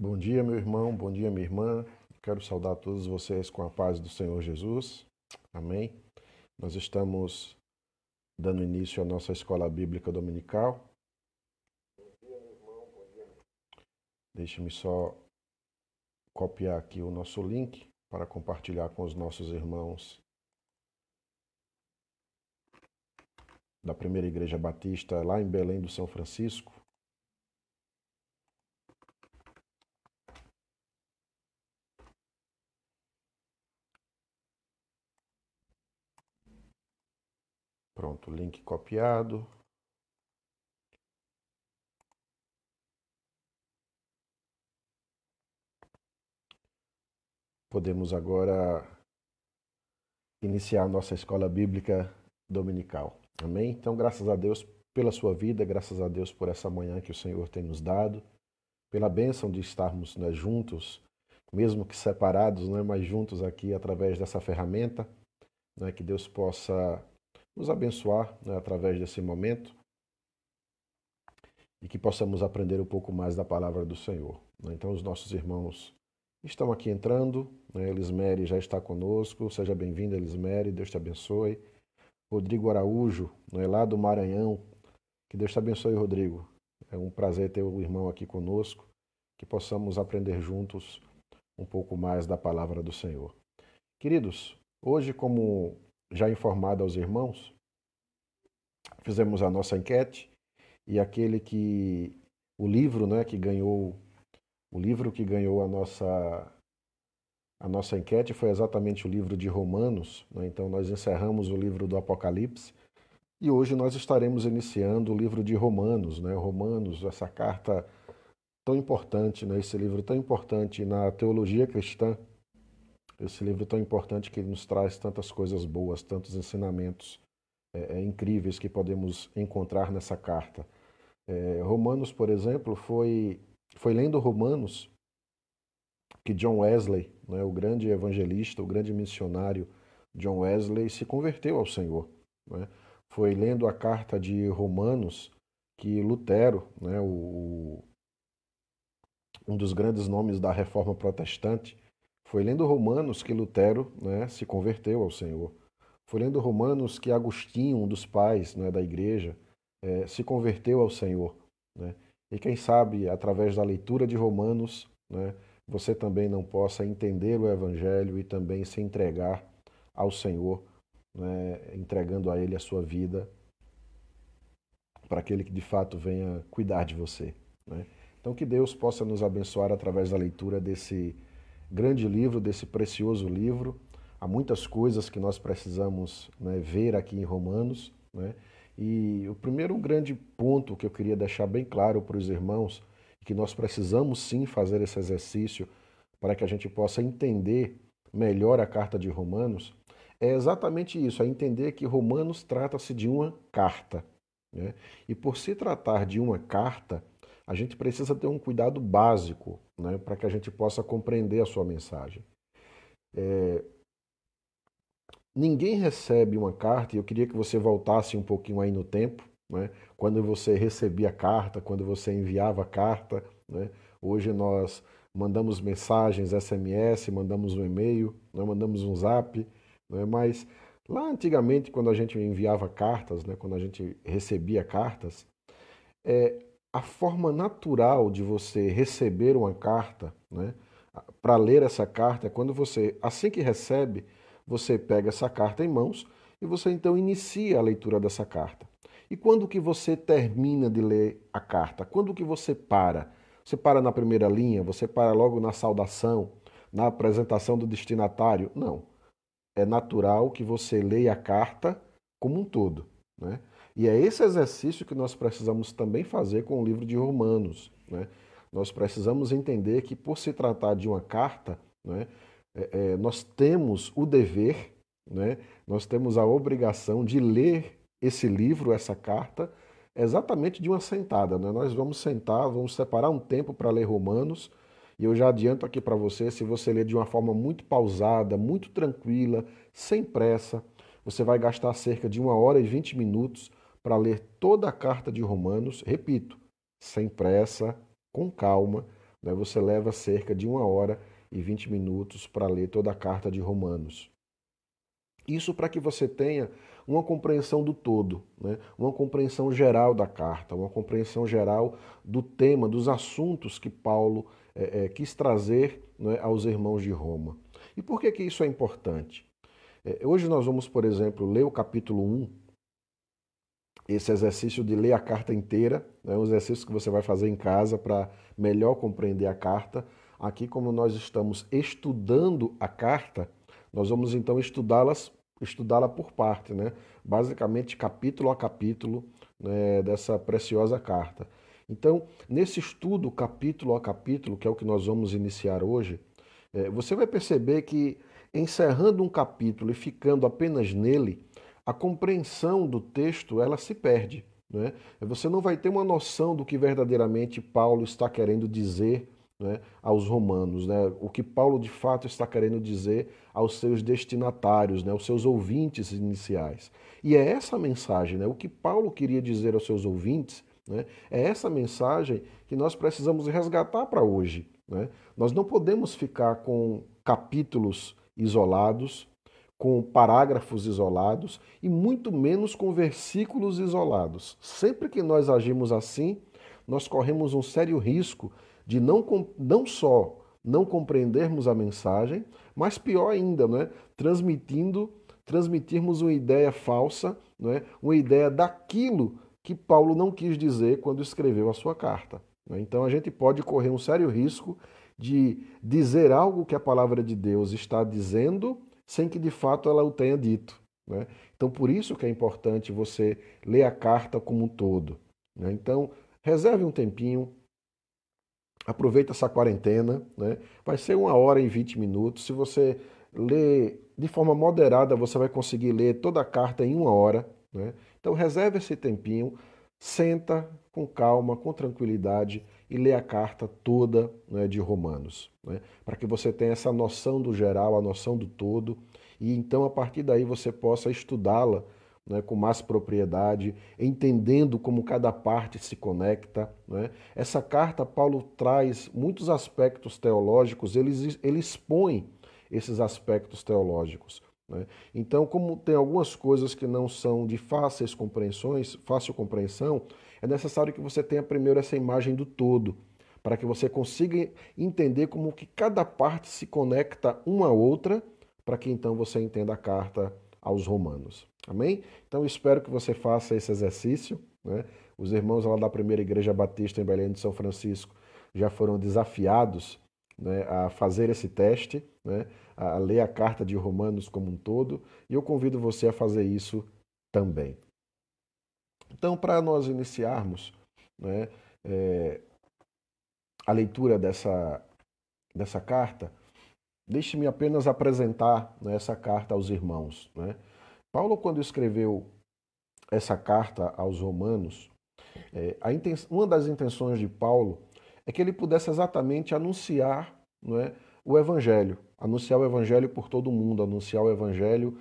Bom dia, meu irmão, bom dia, minha irmã. Quero saudar todos vocês com a paz do Senhor Jesus. Amém. Nós estamos dando início à nossa escola bíblica dominical. Deixe-me só copiar aqui o nosso link para compartilhar com os nossos irmãos da Primeira Igreja Batista lá em Belém do São Francisco. Pronto, link copiado. Podemos agora iniciar a nossa escola bíblica dominical. Amém? Então, graças a Deus pela sua vida, graças a Deus por essa manhã que o Senhor tem nos dado, pela bênção de estarmos, né, juntos, mesmo que separados, né, mas juntos aqui através dessa ferramenta, né, que Deus possa nos abençoar, né, através desse momento e que possamos aprender um pouco mais da palavra do Senhor, né? Então, os nossos irmãos estão aqui entrando, né? Elismere já está conosco, seja bem-vinda, Elismere, Deus te abençoe. Rodrigo Araújo, né, lá do Maranhão, que Deus te abençoe, Rodrigo. É um prazer ter o irmão aqui conosco, que possamos aprender juntos um pouco mais da palavra do Senhor. Queridos, hoje, como já informado aos irmãos, fizemos a nossa enquete e aquele que o livro, né, que ganhou o livro que ganhou a nossa enquete foi exatamente o livro de Romanos, né? Então nós encerramos o livro do Apocalipse e hoje nós estaremos iniciando o livro de Romanos, né? Romanos, essa carta tão importante, né? Esse livro tão importante na teologia cristã, esse livro tão importante que nos traz tantas coisas boas, tantos ensinamentos incríveis que podemos encontrar nessa carta. Romanos, por exemplo, foi lendo Romanos que John Wesley, né, o grande evangelista, o grande missionário John Wesley, se converteu ao Senhor, né? Foi lendo a carta de Romanos que Lutero, né, um dos grandes nomes da Reforma Protestante, foi lendo Romanos que Lutero, né, se converteu ao Senhor. Foi lendo Romanos que Agostinho, um dos pais, né, da igreja, se converteu ao Senhor, né? E quem sabe, através da leitura de Romanos, né, você também não possa entender o Evangelho e também se entregar ao Senhor, né, entregando a Ele a sua vida, para aquele que de fato venha cuidar de você, né? Então, que Deus possa nos abençoar através da leitura desse grande livro, desse precioso livro. Há muitas coisas que nós precisamos, né, ver aqui em Romanos, né? E o primeiro grande ponto que eu queria deixar bem claro para os irmãos, que nós precisamos sim fazer esse exercício para que a gente possa entender melhor a carta de Romanos, é exatamente isso, é entender que Romanos trata-se de uma carta, né? E por se tratar de uma carta, a gente precisa ter um cuidado básico, né, para que a gente possa compreender a sua mensagem. Ninguém recebe uma carta, e eu queria que você voltasse um pouquinho aí no tempo, né, quando você recebia a carta, quando você enviava a carta, né? Hoje nós mandamos mensagens, SMS, mandamos um e-mail, né, mandamos um zap, né, mas lá antigamente, quando a gente enviava cartas, né, quando a gente recebia cartas, a forma natural de você receber uma carta, né, para ler essa carta, é quando você, assim que recebe, você pega essa carta em mãos e você então inicia a leitura dessa carta. E quando que você termina de ler a carta? Quando que você para? Você para na primeira linha? Você para logo na saudação? Na apresentação do destinatário? Não. É natural que você leia a carta como um todo, né? E é esse exercício que nós precisamos também fazer com o livro de Romanos, né? Nós precisamos entender que, por se tratar de uma carta, né, nós temos o dever, né, nós temos a obrigação de ler esse livro, essa carta, exatamente de uma sentada, né? Nós vamos sentar, vamos separar um tempo para ler Romanos, e eu já adianto aqui para você, se você ler de uma forma muito pausada, muito tranquila, sem pressa, você vai gastar cerca de 1 hora e 20 minutos para ler toda a carta de Romanos, repito, sem pressa, com calma, né, você leva cerca de 1 hora e 20 minutos para ler toda a carta de Romanos. Isso para que você tenha uma compreensão do todo, né? Uma compreensão geral da carta, uma compreensão geral do tema, dos assuntos que Paulo quis trazer, né, aos irmãos de Roma. E por que que isso é importante? Hoje nós vamos, por exemplo, ler o capítulo 1, esse exercício de ler a carta inteira, é um exercício que você vai fazer em casa para melhor compreender a carta. Aqui, como nós estamos estudando a carta, nós vamos então estudá-la por parte, né? Basicamente, capítulo a capítulo, né, dessa preciosa carta. Então, nesse estudo, capítulo a capítulo, que é o que nós vamos iniciar hoje, você vai perceber que, encerrando um capítulo e ficando apenas nele, a compreensão do texto ela se perde, né? Você não vai ter uma noção do que verdadeiramente Paulo está querendo dizer, né, aos romanos, né? O que Paulo de fato está querendo dizer aos seus destinatários, né, aos seus ouvintes iniciais. E é essa mensagem, né, o que Paulo queria dizer aos seus ouvintes, né, é essa mensagem que nós precisamos resgatar para hoje, né? Nós não podemos ficar com capítulos isolados, com parágrafos isolados e muito menos com versículos isolados. Sempre que nós agimos assim, nós corremos um sério risco de não só não compreendermos a mensagem, mas pior ainda, né? Transmitirmos uma ideia falsa, né? Uma ideia daquilo que Paulo não quis dizer quando escreveu a sua carta, né? Então a gente pode correr um sério risco de dizer algo que a palavra de Deus está dizendo sem que de fato ela o tenha dito, né? Então, por isso que é importante você ler a carta como um todo, né? Então, reserve um tempinho, aproveita essa quarentena, né? Vai ser 1 hora e 20 minutos. Se você ler de forma moderada, você vai conseguir ler toda a carta em 1 hora, né? Então, reserve esse tempinho, senta com calma, com tranquilidade e lê a carta toda, né, de Romanos, né? Para que você tenha essa noção do geral, a noção do todo, e então a partir daí você possa estudá-la, né, com mais propriedade, entendendo como cada parte se conecta, né? Essa carta, Paulo traz muitos aspectos teológicos, ele expõe esses aspectos teológicos, né? Então, como tem algumas coisas que não são de fácil compreensão, é necessário que você tenha primeiro essa imagem do todo, para que você consiga entender como que cada parte se conecta uma à outra, para que então você entenda a carta aos Romanos. Amém? Então, espero que você faça esse exercício, né? Os irmãos lá da Primeira Igreja Batista em Belém de São Francisco já foram desafiados, né, a fazer esse teste, né, a ler a carta de Romanos como um todo, e eu convido você a fazer isso também. Então, para nós iniciarmos, né, a leitura dessa carta, deixe-me apenas apresentar, né, essa carta aos irmãos, né? Paulo, quando escreveu essa carta aos Romanos, uma das intenções de Paulo é que ele pudesse exatamente anunciar, não é, o Evangelho, anunciar o Evangelho por todo o mundo, anunciar o Evangelho,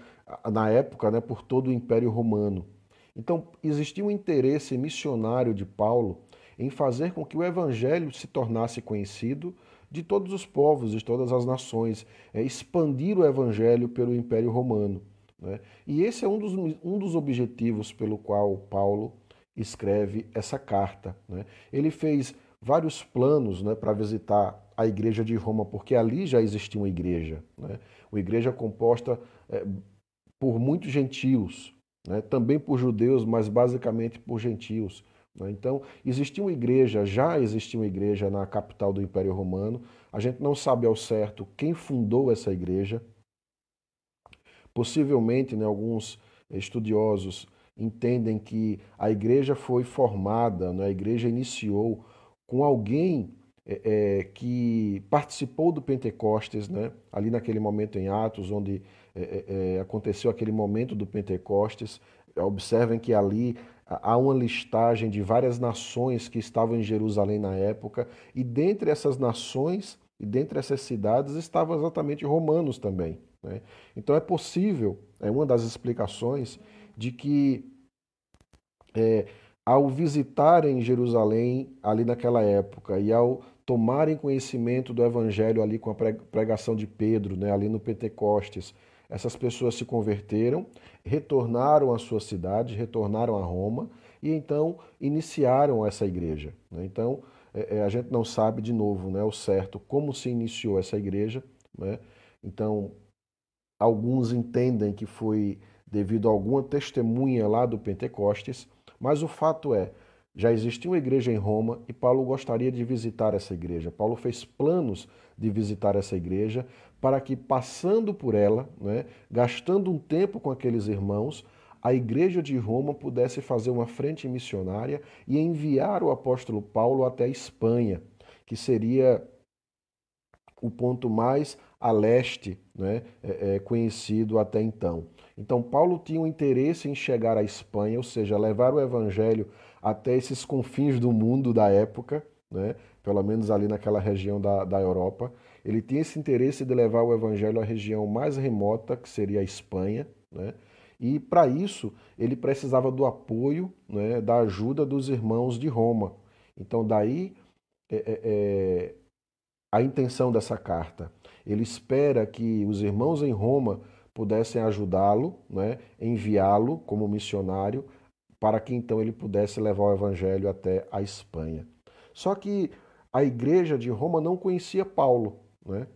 na época, né, por todo o Império Romano. Então, existia um interesse missionário de Paulo em fazer com que o Evangelho se tornasse conhecido de todos os povos, de todas as nações, expandir o Evangelho pelo Império Romano, né? E esse é um dos objetivos pelo qual Paulo escreve essa carta, né? Ele fez vários planos, né, para visitar a igreja de Roma, porque ali já existia uma igreja, né? Uma igreja composta por muitos gentios, né? Também por judeus, mas basicamente por gentios, né? Então, já existia uma igreja na capital do Império Romano. A gente não sabe ao certo quem fundou essa igreja. Possivelmente, né, alguns estudiosos entendem que a igreja foi formada, né, a igreja iniciou com alguém que participou do Pentecostes, né, ali naquele momento em Atos, onde aconteceu aquele momento do Pentecostes. Observem que ali há uma listagem de várias nações que estavam em Jerusalém na época, e dentre essas nações e dentre essas cidades estavam exatamente romanos também, né? Então é possível, é uma das explicações de que ao visitarem Jerusalém ali naquela época e ao tomarem conhecimento do Evangelho ali com a pregação de Pedro, né, ali no Pentecostes. Essas pessoas se converteram, retornaram à sua cidade, retornaram a Roma e então iniciaram essa igreja, né? Então, a gente não sabe, de novo, né, o certo como se iniciou essa igreja, né? Então, alguns entendem que foi devido a alguma testemunha lá do Pentecostes, mas o fato é, já existia uma igreja em Roma e Paulo gostaria de visitar essa igreja. Paulo fez planos de visitar essa igreja para que, passando por ela, né, gastando um tempo com aqueles irmãos, a igreja de Roma pudesse fazer uma frente missionária e enviar o apóstolo Paulo até a Espanha, que seria o ponto mais a leste, né, conhecido até então. Então, Paulo tinha um interesse em chegar à Espanha, ou seja, levar o evangelho até esses confins do mundo da época, né, pelo menos ali naquela região da Europa. Ele tinha esse interesse de levar o evangelho à região mais remota, que seria a Espanha, né, e para isso ele precisava do apoio, né, da ajuda dos irmãos de Roma. Então, daí a intenção dessa carta. Ele espera que os irmãos em Roma pudessem ajudá-lo, né, enviá-lo como missionário, para que então ele pudesse levar o evangelho até a Espanha. Só que a igreja de Roma não conhecia Paulo, né?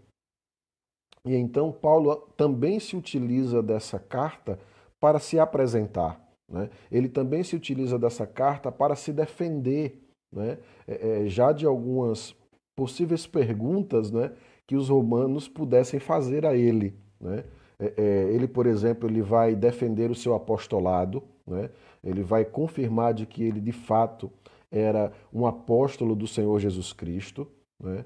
E então Paulo também se utiliza dessa carta para se apresentar, né? Ele também se utiliza dessa carta para se defender, né? Já de algumas possíveis perguntas, né, que os romanos pudessem fazer a ele, né? Ele, por exemplo, ele vai defender o seu apostolado, né? Ele vai confirmar de que ele de fato era um apóstolo do Senhor Jesus Cristo, né?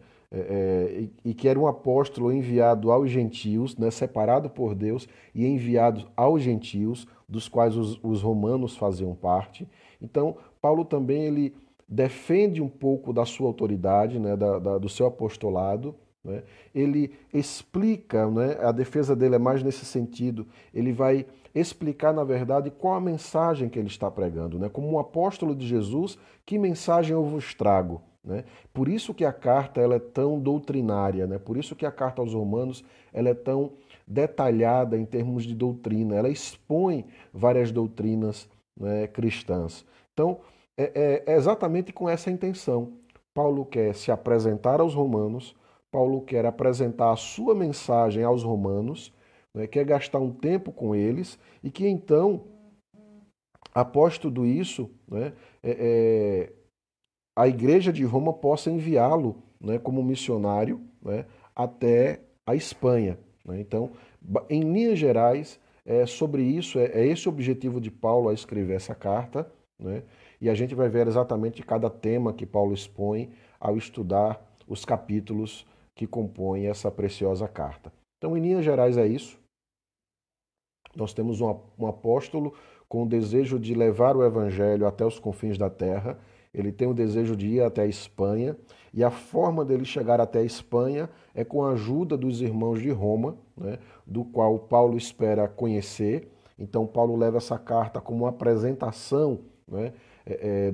E que era um apóstolo enviado aos gentios, né, separado por Deus e enviado aos gentios, dos quais os romanos faziam parte. Então, Paulo também ele defende um pouco da sua autoridade, né, do seu apostolado, né? Ele explica, né, a defesa dele é mais nesse sentido, ele vai explicar, na verdade, qual a mensagem que ele está pregando, né? Como um apóstolo de Jesus, que mensagem eu vos trago? Né? Por isso que a carta ela é tão doutrinária, né? Por isso que a carta aos Romanos ela é tão detalhada em termos de doutrina, ela expõe várias doutrinas, né, cristãs. Então, é exatamente com essa intenção. Paulo quer se apresentar aos romanos, Paulo quer apresentar a sua mensagem aos romanos, né, quer gastar um tempo com eles e que então, após tudo isso, né, a igreja de Roma possa enviá-lo, né, como missionário, né, até a Espanha, né? Então, em linhas gerais, é sobre isso, é esse o objetivo de Paulo a escrever essa carta, né? E a gente vai ver exatamente cada tema que Paulo expõe ao estudar os capítulos que compõem essa preciosa carta. Então, em linhas gerais, é isso. Nós temos um apóstolo com o desejo de levar o evangelho até os confins da terra. Ele tem o desejo de ir até a Espanha, e a forma dele chegar até a Espanha é com a ajuda dos irmãos de Roma, né, do qual Paulo espera conhecer. Então, Paulo leva essa carta como uma apresentação, né,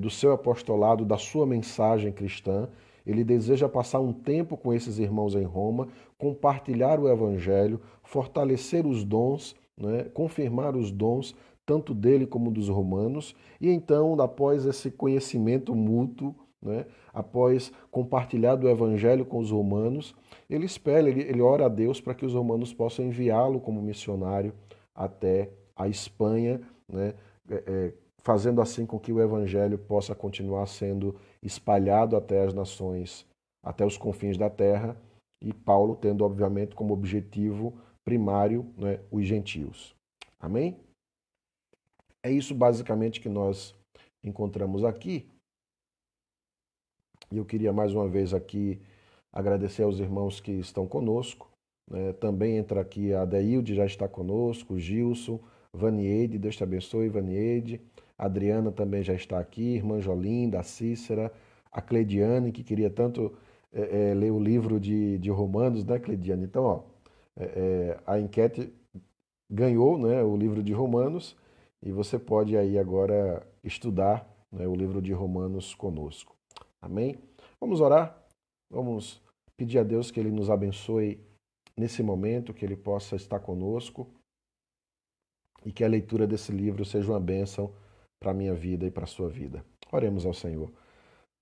do seu apostolado, da sua mensagem cristã. Ele deseja passar um tempo com esses irmãos em Roma, compartilhar o evangelho, fortalecer os dons, né, confirmar os dons tanto dele como dos romanos, e então, após esse conhecimento mútuo, né, após compartilhar do evangelho com os romanos, ele espera, ele ora a Deus para que os romanos possam enviá-lo como missionário até a Espanha, né, fazendo assim com que o evangelho possa continuar sendo espalhado até as nações, até os confins da terra, e Paulo tendo, obviamente, como objetivo primário, né, os gentios. Amém? É isso basicamente que nós encontramos aqui. E eu queria mais uma vez aqui agradecer aos irmãos que estão conosco, né? Também entra aqui a Deilde, já está conosco, Gilson, Vanieide, Deus te abençoe, Vanieide. A Adriana também já está aqui, irmã Jolinda, a Cícera, a Cleidiane, que queria tanto ler o livro de Romanos, né, Cleidiane? Então, ó, a enquete ganhou, né, o livro de Romanos, e você pode aí agora estudar, né, o livro de Romanos conosco. Amém? Vamos orar? Vamos pedir a Deus que Ele nos abençoe nesse momento, que Ele possa estar conosco e que a leitura desse livro seja uma bênção para a minha vida e para a sua vida. Oremos ao Senhor.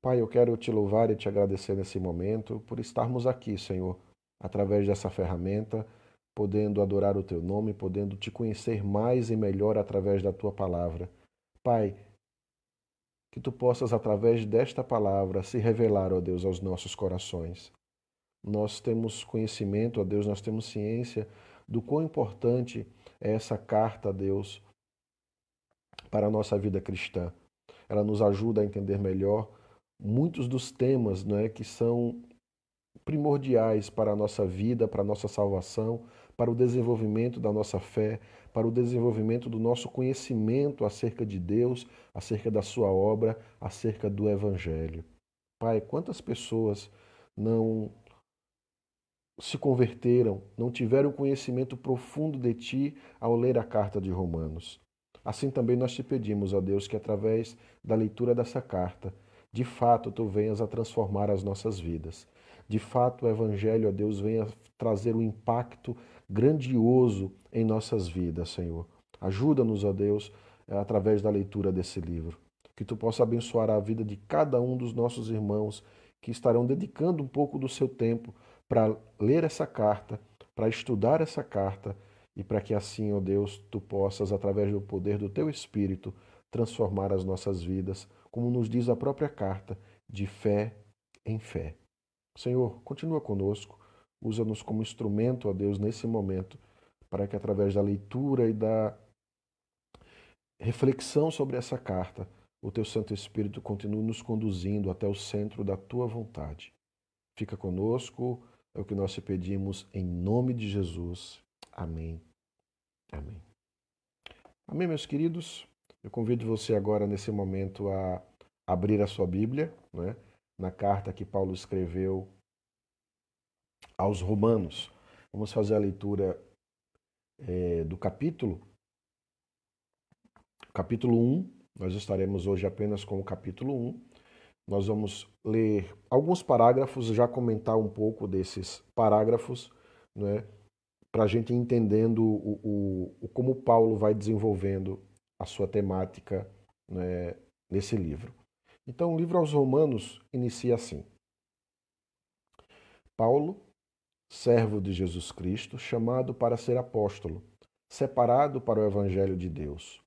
Pai, eu quero te louvar e te agradecer nesse momento por estarmos aqui, Senhor, através dessa ferramenta, podendo adorar o teu nome, podendo te conhecer mais e melhor através da tua palavra. Pai, que tu possas, através desta palavra, se revelar, ó Deus, aos nossos corações. Nós temos conhecimento, ó Deus, nós temos ciência do quão importante é essa carta, a Deus, para a nossa vida cristã. Ela nos ajuda a entender melhor muitos dos temas, não é, que são primordiais para a nossa vida, para a nossa salvação, para o desenvolvimento da nossa fé, para o desenvolvimento do nosso conhecimento acerca de Deus, acerca da sua obra, acerca do Evangelho. Pai, quantas pessoas não se converteram, não tiveram conhecimento profundo de Ti ao ler a carta de Romanos. Assim também nós te pedimos, ó Deus, que através da leitura dessa carta, de fato Tu venhas a transformar as nossas vidas. De fato o Evangelho, ó Deus, venha trazer um impacto grandioso em nossas vidas, Senhor. Ajuda-nos, ó Deus, através da leitura desse livro. Que Tu possa abençoar a vida de cada um dos nossos irmãos que estarão dedicando um pouco do seu tempo para ler essa carta, para estudar essa carta e para que assim, ó Deus, tu possas, através do poder do teu Espírito, transformar as nossas vidas, como nos diz a própria carta, de fé em fé. Senhor, continua conosco, usa-nos como instrumento, ó Deus, nesse momento, para que através da leitura e da reflexão sobre essa carta, o teu Santo Espírito continue nos conduzindo até o centro da tua vontade. Fica conosco, é o que nós te pedimos em nome de Jesus. Amém. Amém. Amém, meus queridos. Eu convido você agora, nesse momento, a abrir a sua Bíblia, né, na carta que Paulo escreveu aos Romanos. Vamos fazer a leitura do capítulo 1. Nós estaremos hoje apenas com o capítulo 1. Nós vamos ler alguns parágrafos, já comentar um pouco desses parágrafos, né, para a gente ir entendendo como Paulo vai desenvolvendo a sua temática, né, nesse livro. Então, o livro aos Romanos inicia assim: Paulo, servo de Jesus Cristo, chamado para ser apóstolo, separado para o Evangelho de Deus,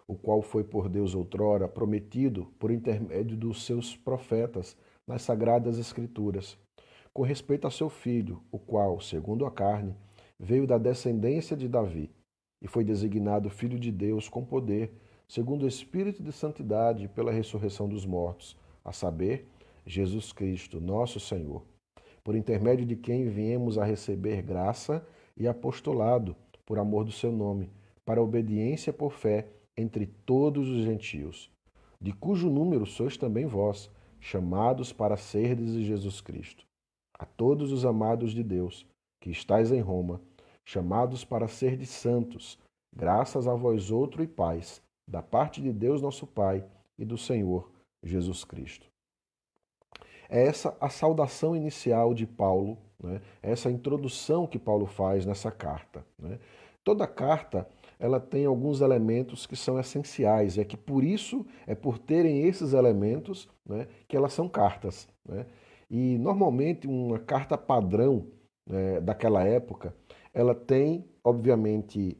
o qual foi por Deus outrora prometido por intermédio dos seus profetas nas sagradas Escrituras, com respeito a seu filho, o qual, segundo a carne, veio da descendência de Davi e foi designado Filho de Deus com poder, segundo o Espírito de Santidade, pela ressurreição dos mortos, a saber, Jesus Cristo, nosso Senhor, por intermédio de quem viemos a receber graça e apostolado, por amor do seu nome, para a obediência por fé entre todos os gentios, de cujo número sois também vós, chamados para serdes de Jesus Cristo. A todos os amados de Deus, que estáis em Roma, chamados para serdes santos, graças a vós outro e paz, da parte de Deus nosso Pai e do Senhor Jesus Cristo. É essa a saudação inicial de Paulo, né? Essa introdução que Paulo faz nessa carta, né? Toda carta ela tem alguns elementos que são essenciais, é que por isso, é por terem esses elementos, né, que elas são cartas, né? E normalmente uma carta padrão, né, daquela época, ela tem, obviamente,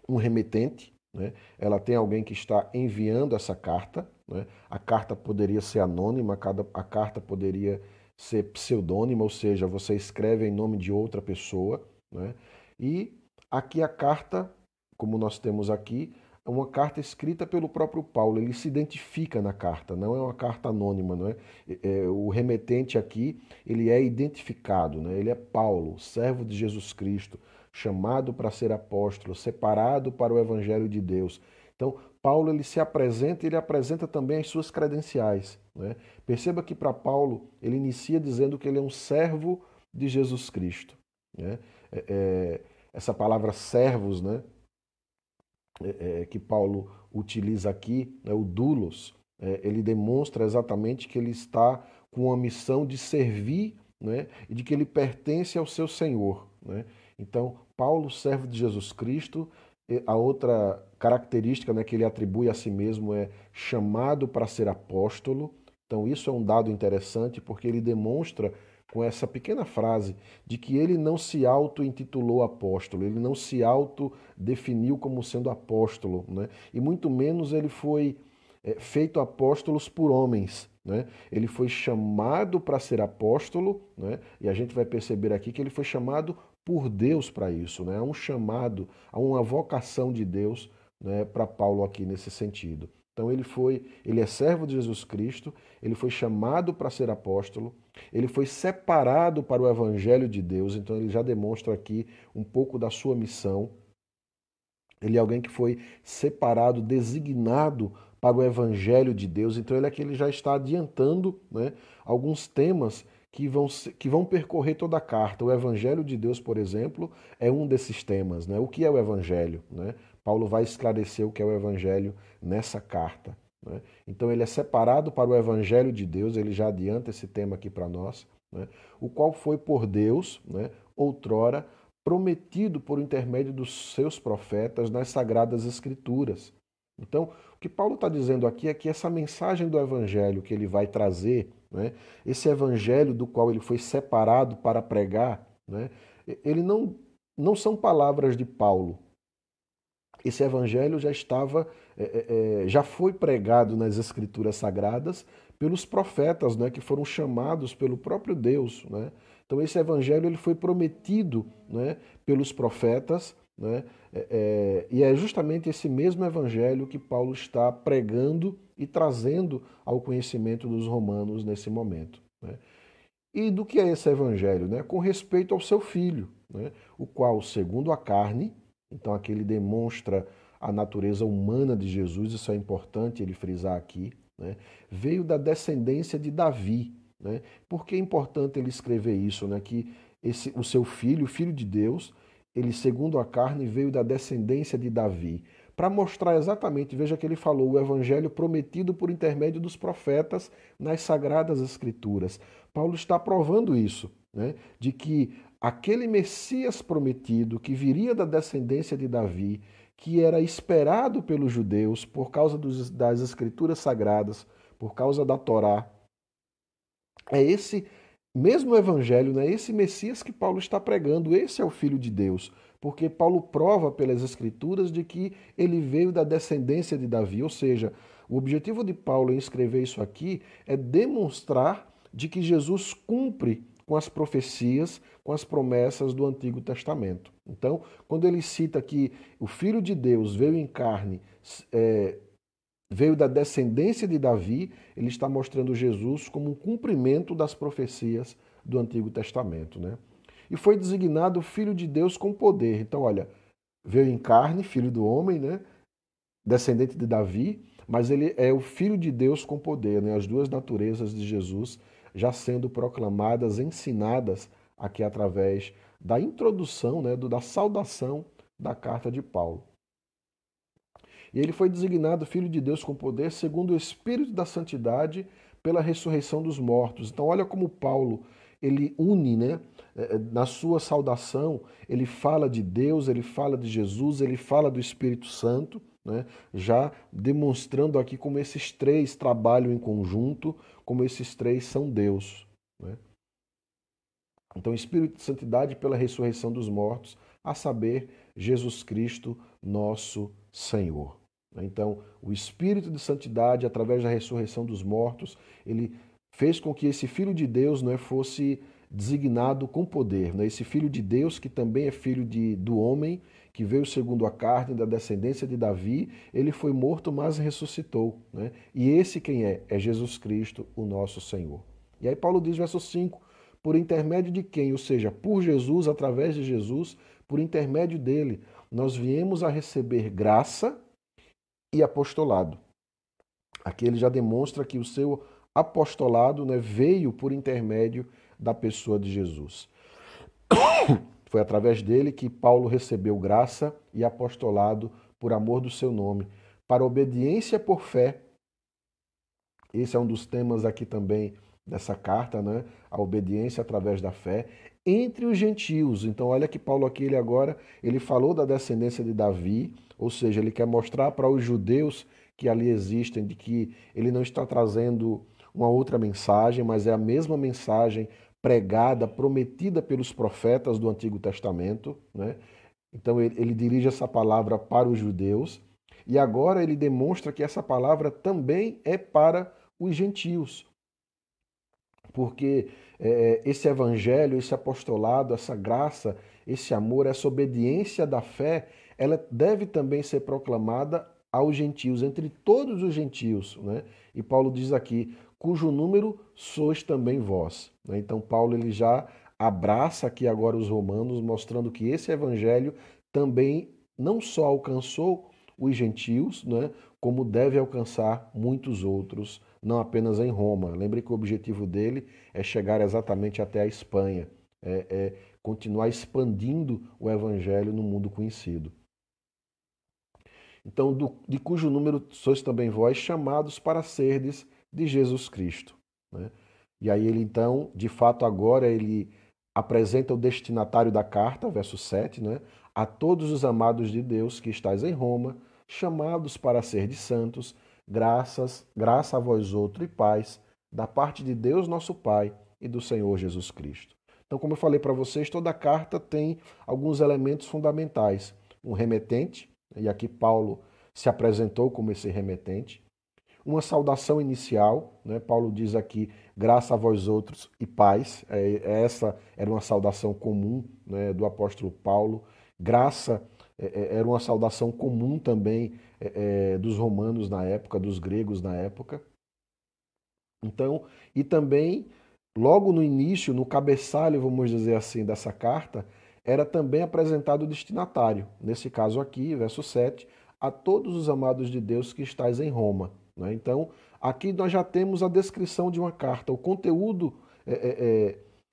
um remetente, né? Ela tem alguém que está enviando essa carta, né? A carta poderia ser anônima, a carta poderia ser pseudônima, ou seja, você escreve em nome de outra pessoa, né? E aqui a carta, como nós temos aqui, é uma carta escrita pelo próprio Paulo, ele se identifica na carta, não é uma carta anônima, não é? O remetente aqui, ele é identificado, né? Ele é Paulo, servo de Jesus Cristo, chamado para ser apóstolo, separado para o evangelho de Deus. Então, Paulo ele se apresenta e ele apresenta também as suas credenciais, né? Perceba que para Paulo ele inicia dizendo que ele é um servo de Jesus Cristo, né? Essa palavra servos, né, que Paulo utiliza aqui, né, o doulos, ele demonstra exatamente que ele está com a missão de servir, né, e de que ele pertence ao seu Senhor, né? Então, Paulo, servo de Jesus Cristo, a outra característica, né, que ele atribui a si mesmo é chamado para ser apóstolo. Então, isso é um dado interessante porque ele demonstra com essa pequena frase de que ele não se auto-intitulou apóstolo, ele não se auto-definiu como sendo apóstolo, né? E muito menos ele foi feito apóstolos por homens, né? Ele foi chamado para ser apóstolo, né? E a gente vai perceber aqui que ele foi chamado por Deus para isso, né? Há um chamado, há uma vocação de Deus, né, para Paulo aqui nesse sentido. Então ele é servo de Jesus Cristo, ele foi chamado para ser apóstolo, ele foi separado para o evangelho de Deus, então ele já demonstra aqui um pouco da sua missão. Ele é alguém que foi separado, designado para o Evangelho de Deus. Então ele é que ele já está adiantando, né, alguns temas que vão percorrer toda a carta. O Evangelho de Deus, por exemplo, é um desses temas, né? O que é o Evangelho, né? Paulo vai esclarecer o que é o Evangelho nessa carta, né? Então ele é separado para o Evangelho de Deus, ele já adianta esse tema aqui para nós, né? O qual foi por Deus, né, outrora, prometido por intermédio dos seus profetas nas Sagradas Escrituras. Então, o que Paulo está dizendo aqui é que essa mensagem do Evangelho que ele vai trazer, né, esse Evangelho do qual ele foi separado para pregar, né, ele não são palavras de Paulo. Esse Evangelho já estava, já foi pregado nas Escrituras Sagradas pelos profetas, né, que foram chamados pelo próprio Deus, né? Então esse Evangelho ele foi prometido, né, pelos profetas, né, e é justamente esse mesmo Evangelho que Paulo está pregando e trazendo ao conhecimento dos romanos nesse momento, né? E do que é esse Evangelho, né? Com respeito ao seu filho, né, o qual, segundo a carne, então aqui ele demonstra a natureza humana de Jesus, isso é importante ele frisar aqui, né, veio da descendência de Davi, né? Por que é importante ele escrever isso, né? Que o seu filho, o filho de Deus, ele, segundo a carne, veio da descendência de Davi. Para mostrar exatamente, veja que ele falou, o evangelho prometido por intermédio dos profetas nas Sagradas Escrituras. Paulo está provando isso, né? De que aquele Messias prometido, que viria da descendência de Davi, que era esperado pelos judeus por causa das Escrituras Sagradas, por causa da Torá, é esse mesmo evangelho, né? Esse Messias que Paulo está pregando, esse é o Filho de Deus, porque Paulo prova pelas Escrituras de que ele veio da descendência de Davi, ou seja, o objetivo de Paulo em escrever isso aqui é demonstrar de que Jesus cumpre com as profecias, com as promessas do Antigo Testamento. Então, quando ele cita que o Filho de Deus veio em carne, veio da descendência de Davi, ele está mostrando Jesus como um cumprimento das profecias do Antigo Testamento, né? E foi designado Filho de Deus com poder. Então, olha, veio em carne, filho do homem, né? Descendente de Davi, mas ele é o Filho de Deus com poder, né? As duas naturezas de Jesus já sendo proclamadas, ensinadas aqui através da introdução, né? Da saudação da carta de Paulo. E ele foi designado Filho de Deus com poder, segundo o Espírito da Santidade, pela ressurreição dos mortos. Então, olha como Paulo ele une, né? Na sua saudação, ele fala de Deus, ele fala de Jesus, ele fala do Espírito Santo, né? Já demonstrando aqui como esses três trabalham em conjunto, como esses três são Deus, né? Então, Espírito de Santidade pela ressurreição dos mortos, a saber, Jesus Cristo, nosso Senhor. Então, o Espírito de Santidade, através da ressurreição dos mortos, ele fez com que esse Filho de Deus, né, fosse designado com poder. Né? Esse Filho de Deus, que também é filho do homem, que veio segundo a carne, da descendência de Davi, ele foi morto, mas ressuscitou. Né? E esse quem é? É Jesus Cristo, o nosso Senhor. E aí Paulo diz, verso 5, por intermédio de quem? Ou seja, por Jesus, através de Jesus, por intermédio dele, nós viemos a receber graça e apostolado. Aqui ele já demonstra que o seu apostolado, né, veio por intermédio da pessoa de Jesus. Foi através dele que Paulo recebeu graça e apostolado por amor do seu nome, para obediência por fé. Esse é um dos temas aqui também dessa carta, né? A obediência através da fé entre os gentios. Então, olha que Paulo aqui, ele falou da descendência de Davi, ou seja, ele quer mostrar para os judeus que ali existem, de que ele não está trazendo uma outra mensagem, mas é a mesma mensagem pregada, prometida pelos profetas do Antigo Testamento, né? Então ele dirige essa palavra para os judeus e agora ele demonstra que essa palavra também é para os gentios, porque esse evangelho, esse apostolado, essa graça, esse amor, essa obediência da fé, ela deve também ser proclamada aos gentios, entre todos os gentios, né? E Paulo diz aqui, cujo número sois também vós, né? Então Paulo ele já abraça aqui agora os romanos, mostrando que esse evangelho também não só alcançou os gentios, né, como deve alcançar muitos outros, não apenas em Roma. Lembre que o objetivo dele é chegar exatamente até a Espanha, é continuar expandindo o evangelho no mundo conhecido. Então, de cujo número sois também vós, chamados para serdes de Jesus Cristo, né? E aí ele então, de fato agora ele apresenta o destinatário da carta, verso 7, né? A todos os amados de Deus que estáis em Roma, chamados para ser de santos, graça a vós outro e paz, da parte de Deus nosso Pai e do Senhor Jesus Cristo. Então, como eu falei para vocês, toda carta tem alguns elementos fundamentais. Um remetente, e aqui Paulo se apresentou como esse remetente. Uma saudação inicial, né? Paulo diz aqui, graça a vós outros e paz. Essa era uma saudação comum, né, do apóstolo Paulo. Graça era uma saudação comum também dos romanos na época, dos gregos na época. Então, e também, logo no início, no cabeçalho, vamos dizer assim, dessa carta, era também apresentado o destinatário. Nesse caso aqui, verso 7, a todos os amados de Deus que estáis em Roma. Né? Então, aqui nós já temos a descrição de uma carta, o conteúdo,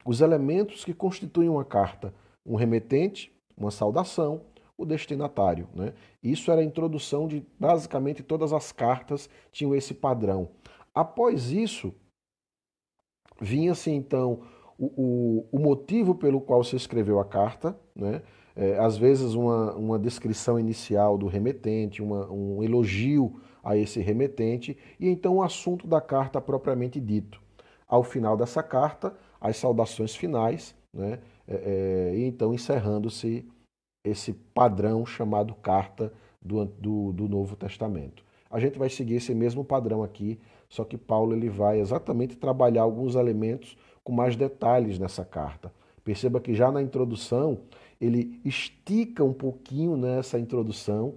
os elementos que constituem uma carta. Um remetente, uma saudação, o destinatário. Né? Isso era a introdução de basicamente todas as cartas, tinham esse padrão. Após isso, vinha-se então o motivo pelo qual se escreveu a carta, né? Às vezes uma descrição inicial do remetente, um elogio a esse remetente, e então o assunto da carta propriamente dito. Ao final dessa carta, as saudações finais, né? E então encerrando-se esse padrão chamado carta do Novo Testamento. A gente vai seguir esse mesmo padrão aqui, só que Paulo ele vai exatamente trabalhar alguns elementos com mais detalhes nessa carta. Perceba que já na introdução ele estica um pouquinho nessa introdução.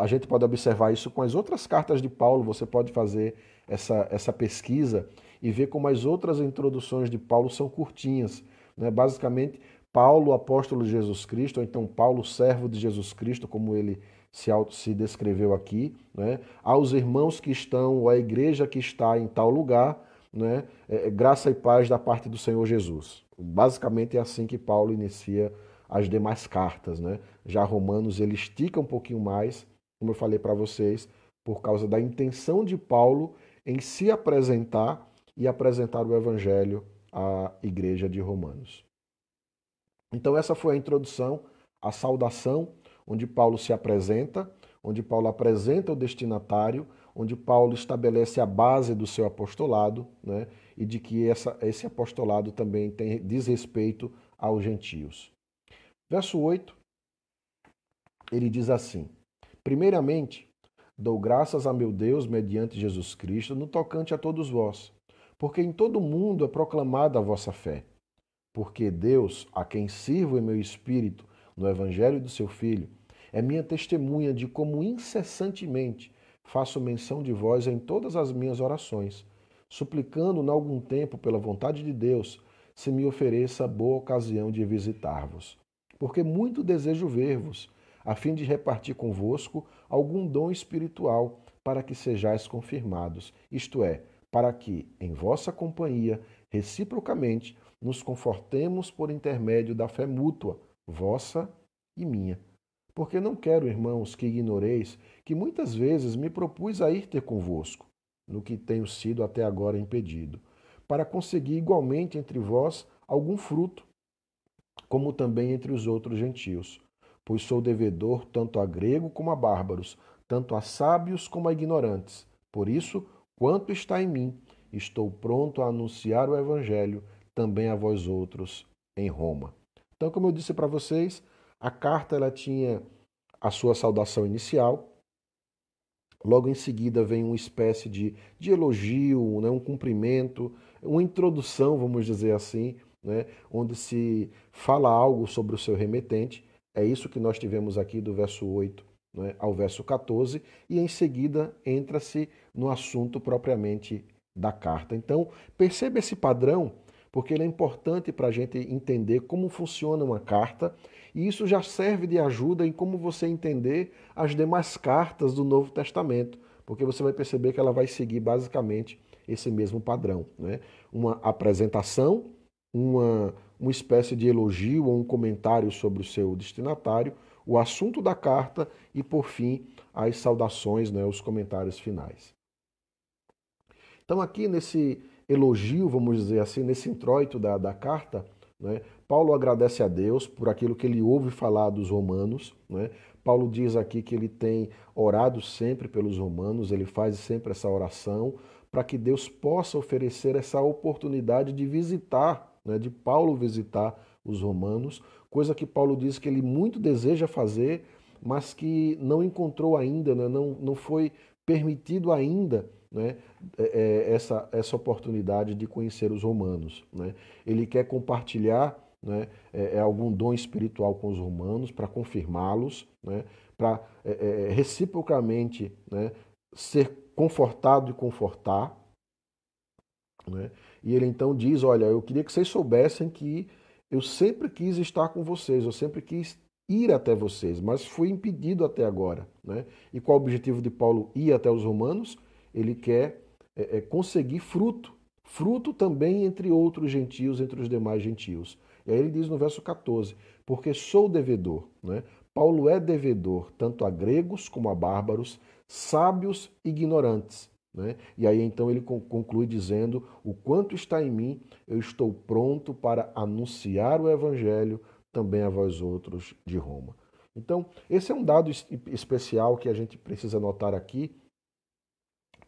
A gente pode observar isso com as outras cartas de Paulo, você pode fazer essa pesquisa e ver como as outras introduções de Paulo são curtinhas. Né? Basicamente, Paulo, apóstolo de Jesus Cristo, ou então Paulo, servo de Jesus Cristo, como ele se descreveu aqui, né? Aos irmãos que estão, ou à igreja que está em tal lugar, né? Graça e paz da parte do Senhor Jesus. Basicamente é assim que Paulo inicia as demais cartas, né? Já Romanos ele estica um pouquinho mais, como eu falei para vocês, por causa da intenção de Paulo em se apresentar e apresentar o evangelho à igreja de Romanos. Então, essa foi a introdução, a saudação, onde Paulo se apresenta, onde Paulo apresenta o destinatário, onde Paulo estabelece a base do seu apostolado, né? E de que esse apostolado também diz respeito aos gentios. Verso 8, ele diz assim: primeiramente, dou graças a meu Deus mediante Jesus Cristo no tocante a todos vós, porque em todo o mundo é proclamada a vossa fé. Porque Deus, a quem sirvo em meu espírito no Evangelho do seu Filho, é minha testemunha de como incessantemente faço menção de vós em todas as minhas orações, suplicando, em algum tempo, pela vontade de Deus, se me ofereça boa ocasião de visitar-vos. Porque muito desejo ver-vos, a fim de repartir convosco algum dom espiritual, para que sejais confirmados, isto é, para que, em vossa companhia, reciprocamente, nos confortemos por intermédio da fé mútua, vossa e minha. Porque não quero, irmãos, que ignoreis que muitas vezes me propus a ir ter convosco, no que tenho sido até agora impedido, para conseguir igualmente entre vós algum fruto, como também entre os outros gentios. Pois sou devedor tanto a grego como a bárbaros, tanto a sábios como a ignorantes. Por isso, quanto está em mim, estou pronto a anunciar o evangelho também a vós outros em Roma. Então, como eu disse para vocês, a carta ela tinha a sua saudação inicial. Logo em seguida vem uma espécie de elogio, né, um cumprimento, uma introdução, vamos dizer assim, né, onde se fala algo sobre o seu remetente. É isso que nós tivemos aqui do verso 8, né, ao verso 14, e em seguida entra-se no assunto propriamente da carta. Então, perceba esse padrão, porque ele é importante para a gente entender como funciona uma carta, e isso já serve de ajuda em como você entender as demais cartas do Novo Testamento, porque você vai perceber que ela vai seguir basicamente esse mesmo padrão, né? Uma apresentação, uma espécie de elogio ou um comentário sobre o seu destinatário, o assunto da carta e, por fim, as saudações, né, os comentários finais. Então, aqui nesse elogio, vamos dizer assim, nesse introito da carta, né, Paulo agradece a Deus por aquilo que ele ouve falar dos romanos. Né? Paulo diz aqui que ele tem orado sempre pelos romanos, ele faz sempre essa oração para que Deus possa oferecer essa oportunidade de visitar, né, de Paulo visitar os romanos, coisa que Paulo diz que ele muito deseja fazer, mas que não encontrou ainda, né, não foi permitido ainda, né, essa oportunidade de conhecer os romanos. Né? Ele quer compartilhar, né, algum dom espiritual com os romanos para confirmá-los, né, para reciprocamente, né, ser confortado e confortar. Né? E ele então diz, olha, eu queria que vocês soubessem que eu sempre quis estar com vocês, eu sempre quis ir até vocês, mas fui impedido até agora. Né? E qual o objetivo de Paulo ir até os romanos? Ele quer conseguir fruto, fruto também entre outros gentios, entre os demais gentios. E aí ele diz no verso 14, porque sou devedor. Né? Paulo é devedor tanto a gregos como a bárbaros, sábios e ignorantes. Né? E aí então ele conclui dizendo, o quanto está em mim, eu estou pronto para anunciar o evangelho também a vós outros de Roma. Então, esse é um dado especial que a gente precisa notar aqui.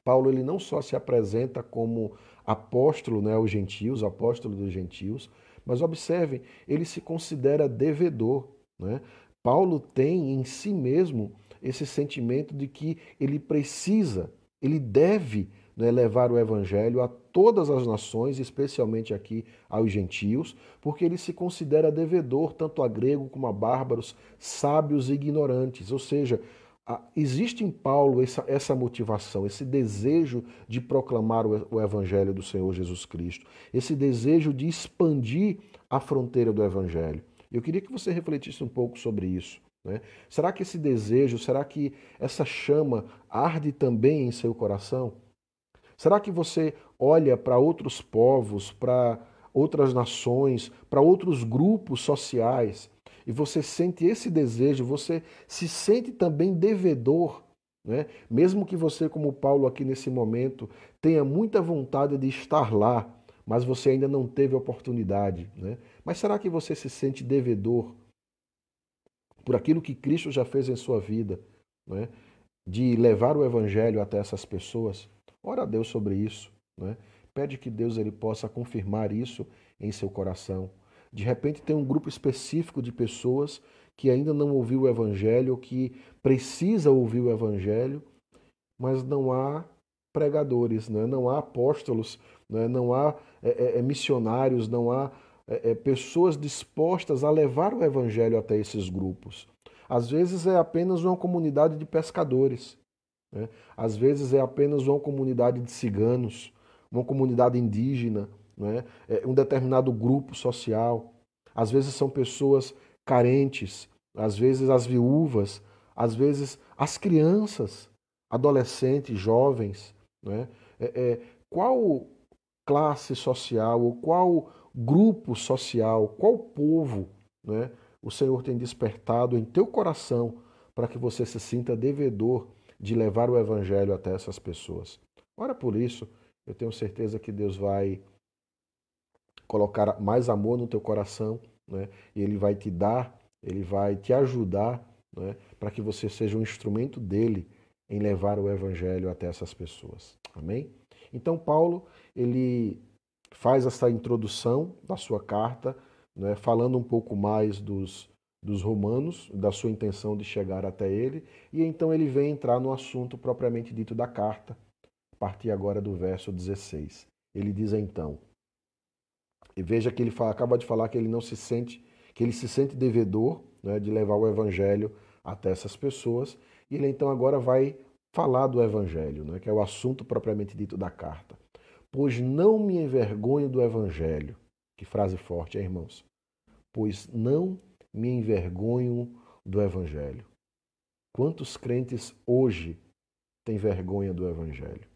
Paulo ele não só se apresenta como apóstolo, né, aos gentios, apóstolo dos gentios, mas observem, ele se considera devedor. Né? Paulo tem em si mesmo esse sentimento de que ele precisa, ele deve, né, levar o evangelho a todas as nações, especialmente aqui aos gentios, porque ele se considera devedor tanto a grego como a bárbaros, sábios e ignorantes. Ou seja, existe em Paulo essa motivação, esse desejo de proclamar o Evangelho do Senhor Jesus Cristo, esse desejo de expandir a fronteira do Evangelho. Eu queria que você refletisse um pouco sobre isso. Né? Será que esse desejo, será que essa chama arde também em seu coração? Será que você olha para outros povos, para outras nações, para outros grupos sociais e você sente esse desejo, você se sente também devedor, né? Mesmo que você, como Paulo aqui nesse momento, tenha muita vontade de estar lá, mas você ainda não teve oportunidade, né? Mas será que você se sente devedor por aquilo que Cristo já fez em sua vida, né? De levar o evangelho até essas pessoas? Ora a Deus sobre isso, né? Pede que Deus ele possa confirmar isso em seu coração. De repente tem um grupo específico de pessoas que ainda não ouviu o evangelho, ou que precisa ouvir o evangelho, mas não há pregadores, né? Não há apóstolos, né? Não há missionários, não há pessoas dispostas a levar o evangelho até esses grupos. Às vezes é apenas uma comunidade de pescadores, né? Às vezes é apenas uma comunidade de ciganos, uma comunidade indígena, né? Um determinado grupo social. Às vezes são pessoas carentes, às vezes as viúvas, às vezes as crianças, adolescentes, jovens. Né? Qual classe social ou qual grupo social, qual povo, né, o Senhor tem despertado em teu coração para que você se sinta devedor de levar o evangelho até essas pessoas? Ora por isso, eu tenho certeza que Deus vai colocar mais amor no teu coração, né? E ele vai te dar, ele vai te ajudar, né? Para que você seja um instrumento dele em levar o evangelho até essas pessoas. Amém? Então Paulo, ele faz essa introdução da sua carta, né? Falando um pouco mais dos romanos, da sua intenção de chegar até ele, e então ele vem entrar no assunto propriamente dito da carta, a partir agora do verso 16. Ele diz então, e veja que ele acaba de falar que ele não se sente, que ele se sente devedor, né, de levar o evangelho até essas pessoas, e ele então agora vai falar do evangelho, né, que é o assunto propriamente dito da carta. Pois não me envergonho do evangelho. Que frase forte, hein, irmãos? Pois não me envergonho do evangelho. Quantos crentes hoje têm vergonha do evangelho?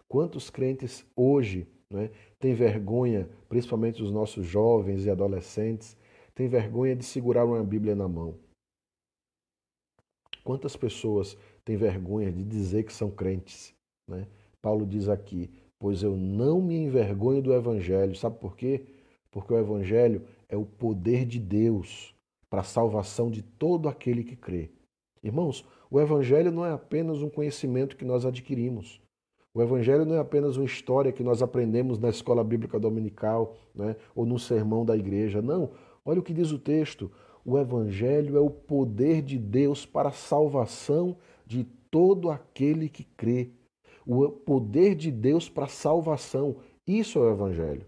Quantos crentes hoje, né, têm vergonha, principalmente os nossos jovens e adolescentes, têm vergonha de segurar uma Bíblia na mão? Quantas pessoas têm vergonha de dizer que são crentes, né? Paulo diz aqui, pois eu não me envergonho do Evangelho. Sabe por quê? Porque o Evangelho é o poder de Deus para a salvação de todo aquele que crê. Irmãos, o Evangelho não é apenas um conhecimento que nós adquirimos. O Evangelho não é apenas uma história que nós aprendemos na escola bíblica dominical, né, ou no sermão da igreja. Não. Olha o que diz o texto. O Evangelho é o poder de Deus para a salvação de todo aquele que crê. O poder de Deus para a salvação. Isso é o Evangelho.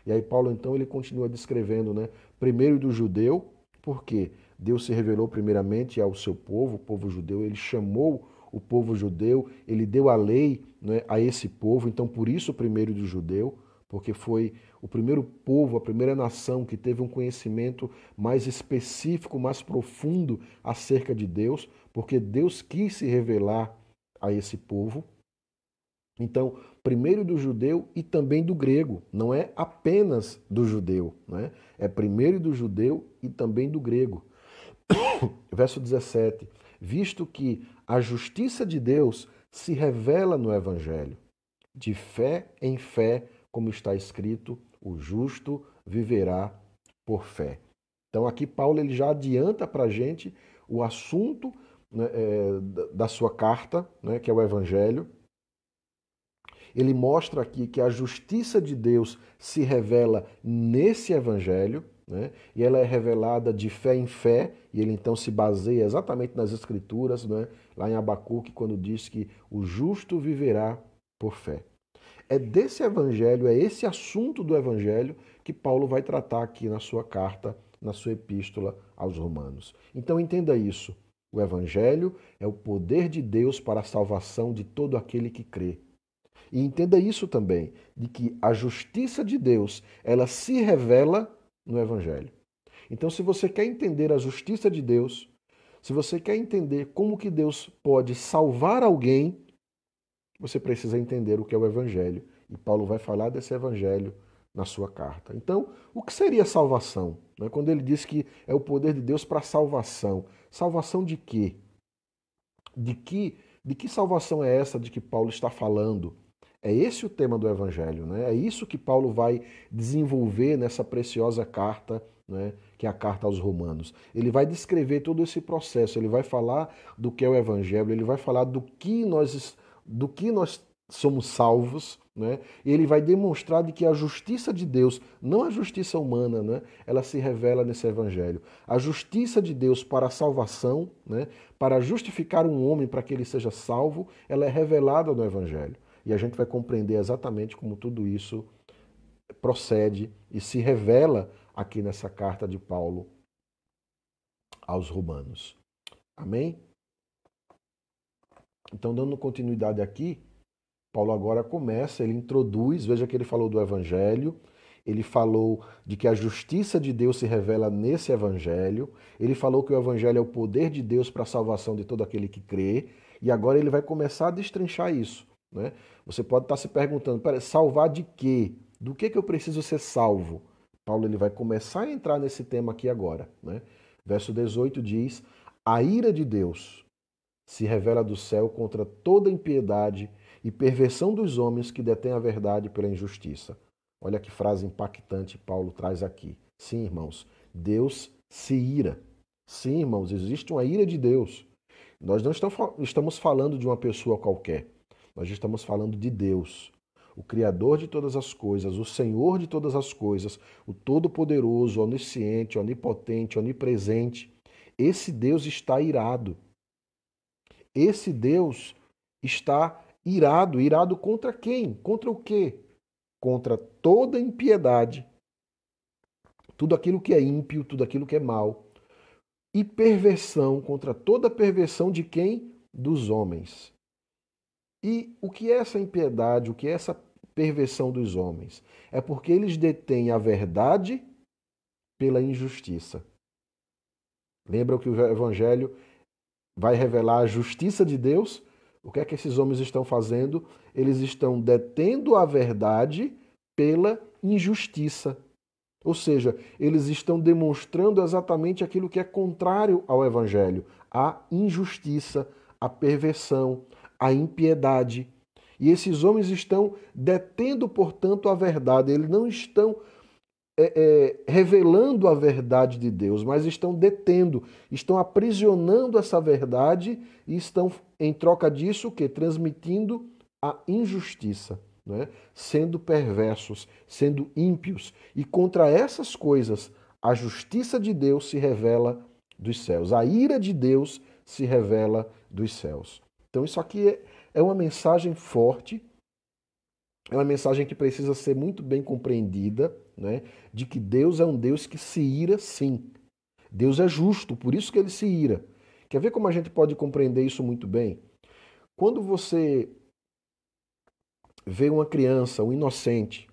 E aí Paulo então ele continua descrevendo, né? Primeiro do judeu, porque Deus se revelou primeiramente ao seu povo, o povo judeu, ele chamou o povo judeu, ele deu a lei, né, a esse povo, então por isso primeiro do judeu, porque foi o primeiro povo, a primeira nação que teve um conhecimento mais específico, mais profundo acerca de Deus, porque Deus quis se revelar a esse povo. Então, primeiro do judeu e também do grego, não é apenas do judeu, né? É primeiro do judeu e também do grego. Verso 17: visto que a justiça de Deus se revela no evangelho, de fé em fé, como está escrito, o justo viverá por fé. Então aqui Paulo ele já adianta para a gente o assunto, né, da sua carta, né, que é o evangelho. Ele mostra aqui que a justiça de Deus se revela nesse evangelho, né? E ela é revelada de fé em fé, e ele então se baseia exatamente nas escrituras, né? Lá em Abacuque, quando diz que o justo viverá por fé. É desse evangelho, é esse assunto do evangelho que Paulo vai tratar aqui na sua carta, na sua epístola aos Romanos. Então entenda isso. O evangelho é o poder de Deus para a salvação de todo aquele que crê. E entenda isso também, de que a justiça de Deus, ela se revela no evangelho. Então, se você quer entender a justiça de Deus, se você quer entender como que Deus pode salvar alguém, você precisa entender o que é o evangelho. E Paulo vai falar desse evangelho na sua carta. Então, o que seria salvação? Quando ele diz que é o poder de Deus para a salvação. Salvação de quê? De que salvação é essa de que Paulo está falando? É esse o tema do Evangelho, né? É isso que Paulo vai desenvolver nessa preciosa carta, né? Que é a carta aos Romanos. Ele vai descrever todo esse processo, ele vai falar do que é o Evangelho, ele vai falar do que nós somos salvos, né? E ele vai demonstrar de que a justiça de Deus, não a justiça humana, né? Ela se revela nesse Evangelho. A justiça de Deus para a salvação, né? Para justificar um homem para que ele seja salvo, ela é revelada no Evangelho. E a gente vai compreender exatamente como tudo isso procede e se revela aqui nessa carta de Paulo aos Romanos. Amém? Então, dando continuidade aqui, Paulo agora começa, ele introduz, veja que ele falou do Evangelho, ele falou de que a justiça de Deus se revela nesse Evangelho, ele falou que o Evangelho é o poder de Deus para a salvação de todo aquele que crê, e agora ele vai começar a destrinchar isso. Né? Você pode estar se perguntando, salvar de quê? Do que eu preciso ser salvo? Paulo ele vai começar a entrar nesse tema aqui agora. Né? Verso 18 diz, a ira de Deus se revela do céu contra toda impiedade e perversão dos homens que detêm a verdade pela injustiça. Olha que frase impactante Paulo traz aqui. Sim, irmãos, Deus se ira. Sim, irmãos, existe uma ira de Deus. Nós não estamos falando de uma pessoa qualquer. Nós estamos falando de Deus, o Criador de todas as coisas, o Senhor de todas as coisas, o Todo-Poderoso, onisciente, onipotente, onipresente. Esse Deus está irado. Esse Deus está irado. Irado contra quem? Contra o quê? Contra toda impiedade, tudo aquilo que é ímpio, tudo aquilo que é mal, e perversão, contra toda perversão de quem? Dos homens. E o que é essa impiedade, o que é essa perversão dos homens? É porque eles detêm a verdade pela injustiça. Lembra que o Evangelho vai revelar a justiça de Deus? O que é que esses homens estão fazendo? Eles estão detendo a verdade pela injustiça. Ou seja, eles estão demonstrando exatamente aquilo que é contrário ao Evangelho: a injustiça, a perversão, a impiedade. E esses homens estão detendo, portanto, a verdade. Eles não estão revelando a verdade de Deus, mas estão detendo, estão aprisionando essa verdade e estão, em troca disso, o quê? Transmitindo a injustiça, né? Sendo perversos, sendo ímpios. E contra essas coisas, a justiça de Deus se revela dos céus, a ira de Deus se revela dos céus. Então, isso aqui é uma mensagem forte, é uma mensagem que precisa ser muito bem compreendida, né? De que Deus é um Deus que se ira, sim. Deus é justo, por isso que ele se ira. Quer ver como a gente pode compreender isso muito bem? Quando você vê uma criança, um inocente,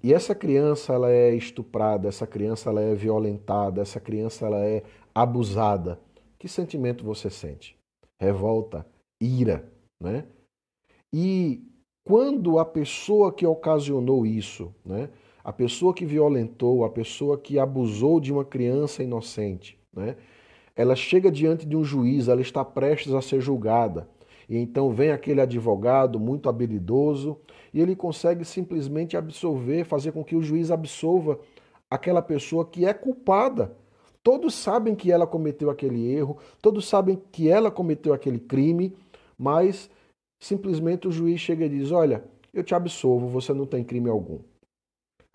e essa criança ela é estuprada, essa criança ela é violentada, essa criança ela é abusada, que sentimento você sente? Revolta, ira, né? E quando a pessoa que ocasionou isso, né, a pessoa que violentou, a pessoa que abusou de uma criança inocente, né, ela chega diante de um juiz, ela está prestes a ser julgada. E então vem aquele advogado muito habilidoso e ele consegue simplesmente absolver, fazer com que o juiz absolva aquela pessoa que é culpada. Todos sabem que ela cometeu aquele erro, todos sabem que ela cometeu aquele crime, mas simplesmente o juiz chega e diz: Olha, eu te absolvo, você não tem crime algum.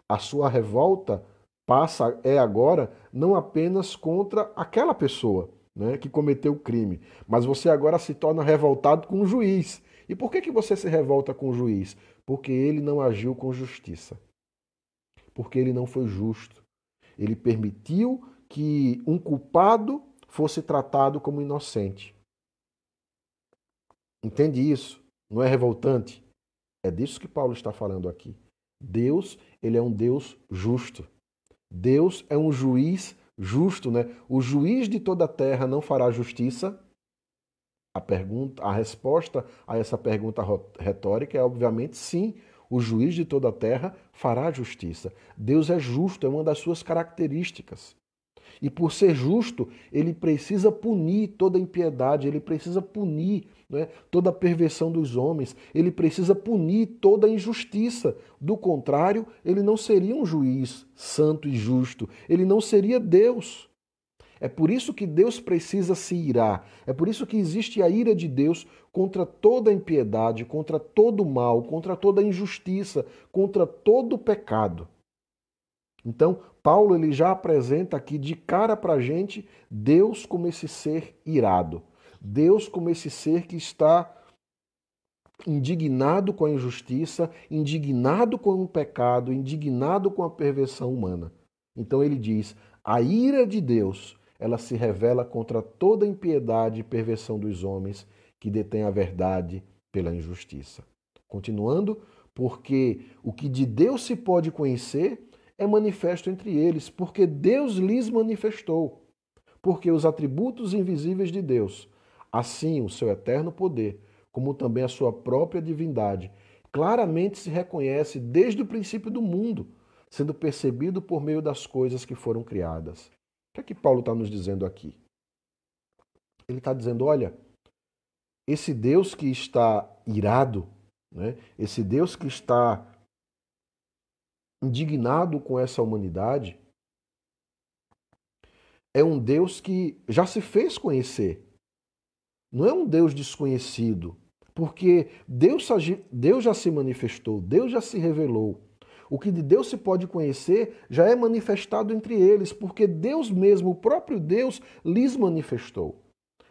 A sua revolta passa agora não apenas contra aquela pessoa, né, que cometeu o crime, mas você agora se torna revoltado com o juiz. E por que você se revolta com o juiz? Porque ele não agiu com justiça. Porque ele não foi justo. Ele permitiu que um culpado fosse tratado como inocente. Entende isso? Não é revoltante? É disso que Paulo está falando aqui. Deus, ele é um Deus justo. Deus é um juiz justo, né? O juiz de toda a terra não fará justiça? A resposta a essa pergunta retórica é obviamente sim. O juiz de toda a terra fará justiça. Deus é justo, é uma das suas características. E por ser justo, ele precisa punir toda impiedade, ele precisa punir, né, toda a perversão dos homens, ele precisa punir toda a injustiça. Do contrário, ele não seria um juiz santo e justo, ele não seria Deus. É por isso que Deus precisa se irar, é por isso que existe a ira de Deus contra toda a impiedade, contra todo o mal, contra toda a injustiça, contra todo o pecado. Então, Paulo ele já apresenta aqui de cara para a gente Deus como esse ser irado. Deus como esse ser que está indignado com a injustiça, indignado com o pecado, indignado com a perversão humana. Então ele diz: a ira de Deus, ela se revela contra toda impiedade e perversão dos homens que detêm a verdade pela injustiça. Continuando, porque o que de Deus se pode conhecer é manifesto entre eles, porque Deus lhes manifestou. Porque os atributos invisíveis de Deus, assim o seu eterno poder, como também a sua própria divindade, claramente se reconhece desde o princípio do mundo, sendo percebido por meio das coisas que foram criadas. O que é que Paulo está nos dizendo aqui? Ele está dizendo: olha, esse Deus que está irado, né? Esse Deus que está indignado com essa humanidade, é um Deus que já se fez conhecer. Não é um Deus desconhecido, porque Deus já se manifestou, Deus já se revelou. O que de Deus se pode conhecer já é manifestado entre eles, porque Deus mesmo, o próprio Deus, lhes manifestou.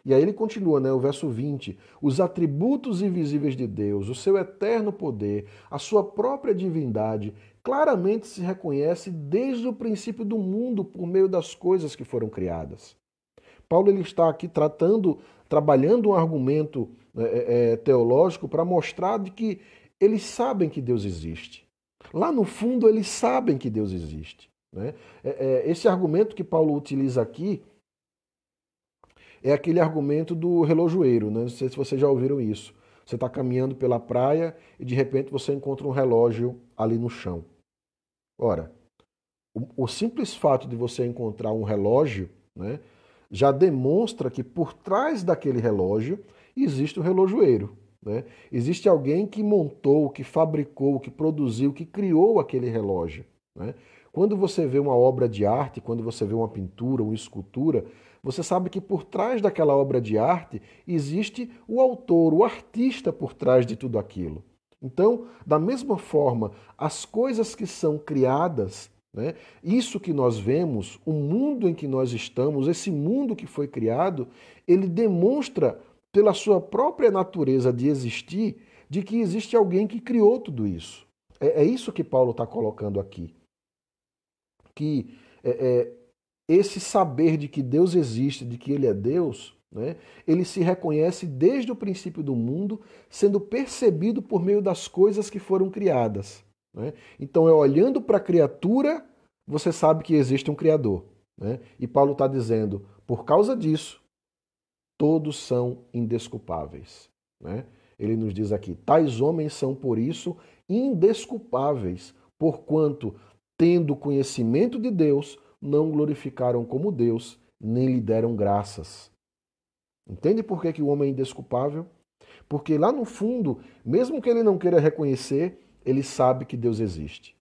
E aí ele continua, né, o verso 20: os atributos invisíveis de Deus, o seu eterno poder, a sua própria divindade, claramente se reconhece desde o princípio do mundo por meio das coisas que foram criadas. Paulo ele está aqui trabalhando um argumento teológico para mostrar de que eles sabem que Deus existe. Lá no fundo, eles sabem que Deus existe. Né? Esse argumento que Paulo utiliza aqui é aquele argumento do relojoeiro. Né? Não sei se vocês já ouviram isso. Você está caminhando pela praia e de repente você encontra um relógio ali no chão. Ora, o simples fato de você encontrar um relógio, né, já demonstra que por trás daquele relógio existe o relojoeiro. Né? Existe alguém que montou, que fabricou, que produziu, que criou aquele relógio. Né? Quando você vê uma obra de arte, quando você vê uma pintura, uma escultura, você sabe que por trás daquela obra de arte existe o autor, o artista por trás de tudo aquilo. Então, da mesma forma, as coisas que são criadas, né, isso que nós vemos, o mundo em que nós estamos, esse mundo que foi criado, ele demonstra, pela sua própria natureza de existir, de que existe alguém que criou tudo isso. É isso que Paulo está colocando aqui. Que esse saber de que Deus existe, de que Ele é Deus, né, ele se reconhece desde o princípio do mundo, sendo percebido por meio das coisas que foram criadas. Né? Então, olhando para a criatura, você sabe que existe um Criador. Né? E Paulo está dizendo, por causa disso, todos são indesculpáveis. Né? Ele nos diz aqui, tais homens são, por isso, indesculpáveis, porquanto, tendo conhecimento de Deus, não glorificaram como Deus, nem lhe deram graças. Entende por que o homem é indesculpável? Porque lá no fundo, mesmo que ele não queira reconhecer, ele sabe que Deus existe.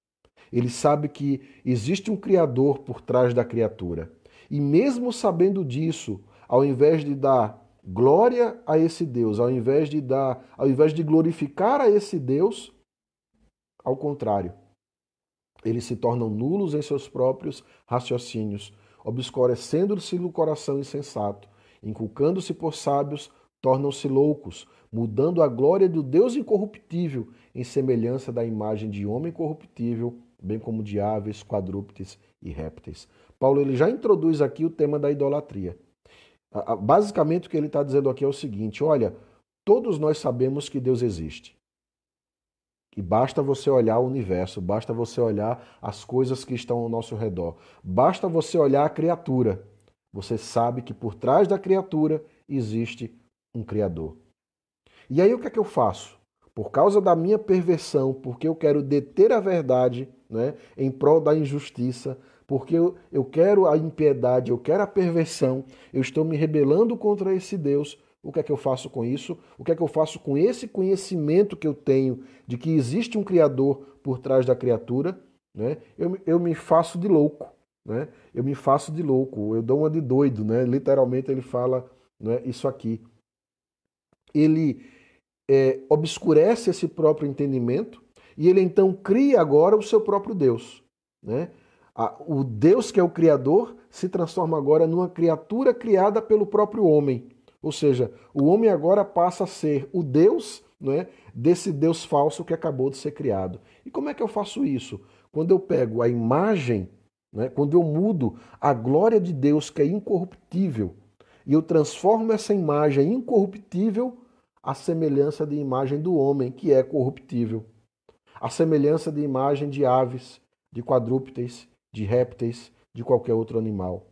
Ele sabe que existe um Criador por trás da criatura. E mesmo sabendo disso, ao invés de dar glória a esse Deus, ao invés de glorificar a esse Deus, ao contrário, eles se tornam nulos em seus próprios raciocínios, obscurecendo-se no coração insensato, inculcando-se por sábios, tornam-se loucos, mudando a glória do Deus incorruptível em semelhança da imagem de homem corruptível, bem como de aves, quadrúpedes e répteis. Paulo ele já introduz aqui o tema da idolatria. Basicamente o que ele está dizendo aqui é o seguinte, olha, todos nós sabemos que Deus existe. E basta você olhar o universo, basta você olhar as coisas que estão ao nosso redor, basta você olhar a criatura. Você sabe que por trás da criatura existe um Criador. E aí o que é que eu faço? Por causa da minha perversão, porque eu quero deter a verdade, né, em prol da injustiça, porque eu quero a impiedade, eu quero a perversão, eu estou me rebelando contra esse Deus. O que é que eu faço com isso? O que é que eu faço com esse conhecimento que eu tenho de que existe um Criador por trás da criatura? Né? Eu me faço de louco. Né? Eu me faço de louco, eu dou uma de doido. Né? Literalmente ele fala, né, isso aqui. Ele obscurece esse próprio entendimento e ele então cria agora o seu próprio Deus. Né? O Deus que é o Criador se transforma agora numa criatura criada pelo próprio homem. Ou seja, o homem agora passa a ser o Deus, né, desse Deus falso que acabou de ser criado. E como é que eu faço isso? Quando eu pego a imagem, né, quando eu mudo a glória de Deus que é incorruptível, e eu transformo essa imagem incorruptível à semelhança de imagem do homem, que é corruptível. A semelhança de imagem de aves, de quadrúpedes, de répteis, de qualquer outro animal.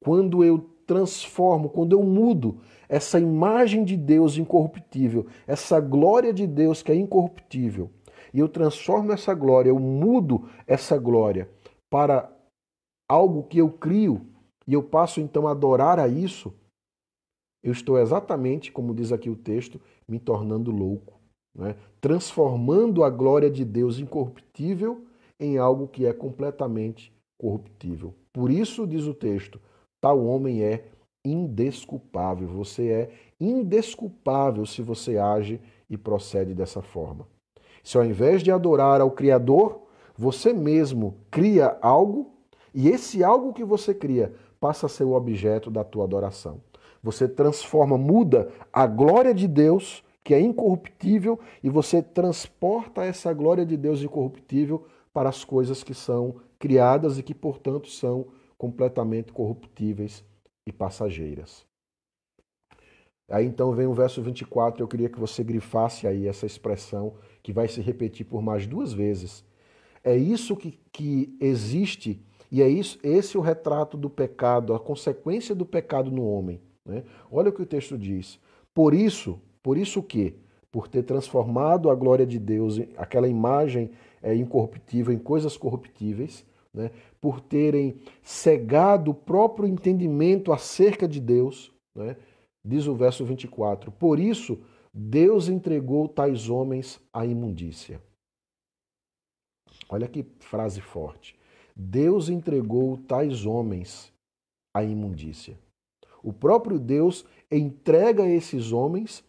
Quando eu transformo, quando eu mudo essa imagem de Deus incorruptível, essa glória de Deus que é incorruptível, e eu transformo essa glória, eu mudo essa glória para algo que eu crio, e eu passo então a adorar a isso, eu estou exatamente, como diz aqui o texto, me tornando louco, né? Transformando a glória de Deus incorruptível em algo que é completamente corruptível. Por isso, diz o texto, tal homem é indesculpável. Você é indesculpável se você age e procede dessa forma. Se ao invés de adorar ao Criador, você mesmo cria algo, e esse algo que você cria passa a ser o objeto da tua adoração. Você transforma, muda a glória de Deus, que é incorruptível, e você transporta essa glória de Deus incorruptível para as coisas que são criadas e que, portanto, são completamente corruptíveis e passageiras. Aí então vem o verso 24, eu queria que você grifasse aí essa expressão que vai se repetir por mais duas vezes. É isso que existe e é isso, esse o retrato do pecado, a consequência do pecado no homem. Né? Olha o que o texto diz. Por isso o quê? Por ter transformado a glória de Deus, aquela imagem incorruptível, em coisas corruptíveis, né? Por terem cegado o próprio entendimento acerca de Deus, né? Diz o verso 24, por isso Deus entregou tais homens à imundícia. Olha que frase forte. Deus entregou tais homens à imundícia. O próprio Deus entrega esses homens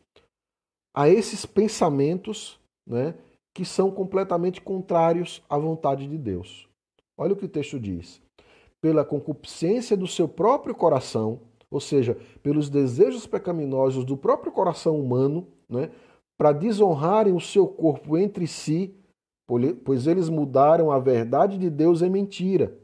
a esses pensamentos, né, que são completamente contrários à vontade de Deus. Olha o que o texto diz. Pela concupiscência do seu próprio coração, ou seja, pelos desejos pecaminosos do próprio coração humano, né, para desonrarem o seu corpo entre si, pois eles mudaram a verdade de Deus em mentira,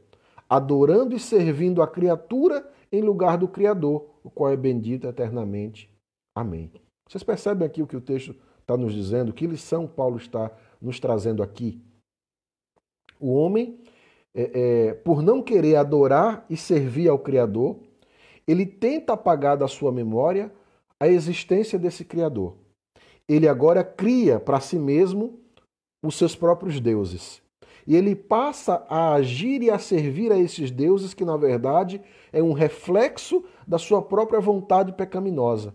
adorando e servindo a criatura em lugar do Criador, o qual é bendito eternamente. Amém. Vocês percebem aqui o que o texto está nos dizendo? Que lição Paulo está nos trazendo aqui? O homem, por não querer adorar e servir ao Criador, ele tenta apagar da sua memória a existência desse Criador. Ele agora cria para si mesmo os seus próprios deuses. E ele passa a agir e a servir a esses deuses que, na verdade, é um reflexo da sua própria vontade pecaminosa.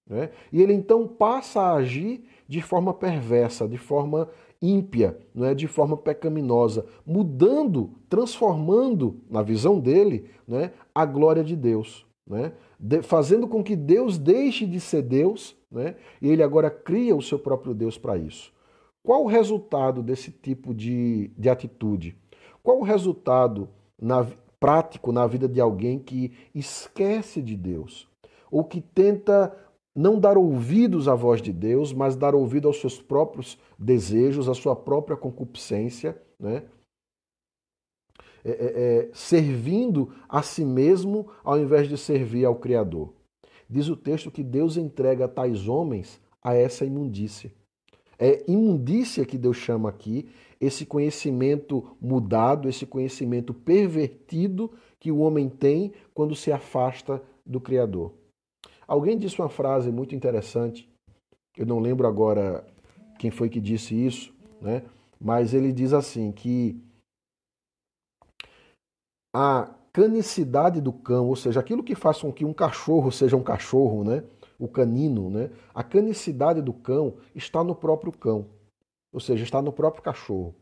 Né? E ele então passa a agir de forma perversa, de forma ímpia, não é? De forma pecaminosa, mudando, transformando, na visão dele, né, a glória de Deus. Né? Fazendo com que Deus deixe de ser Deus, né? E ele agora cria o seu próprio Deus para isso. Qual o resultado desse tipo de atitude? Qual o resultado prático na vida de alguém que esquece de Deus? Ou que tenta não dar ouvidos à voz de Deus, mas dar ouvido aos seus próprios desejos, à sua própria concupiscência, né? Servindo a si mesmo ao invés de servir ao Criador. Diz o texto que Deus entrega tais homens a essa imundícia. É imundícia que Deus chama aqui, esse conhecimento mudado, esse conhecimento pervertido que o homem tem quando se afasta do Criador. Alguém disse uma frase muito interessante, eu não lembro agora quem foi que disse isso, né? Mas ele diz assim, que a canicidade do cão, ou seja, aquilo que faz com que um cachorro seja um cachorro, né? O canino, né? A canicidade do cão está no próprio cão, ou seja, está no próprio cachorro.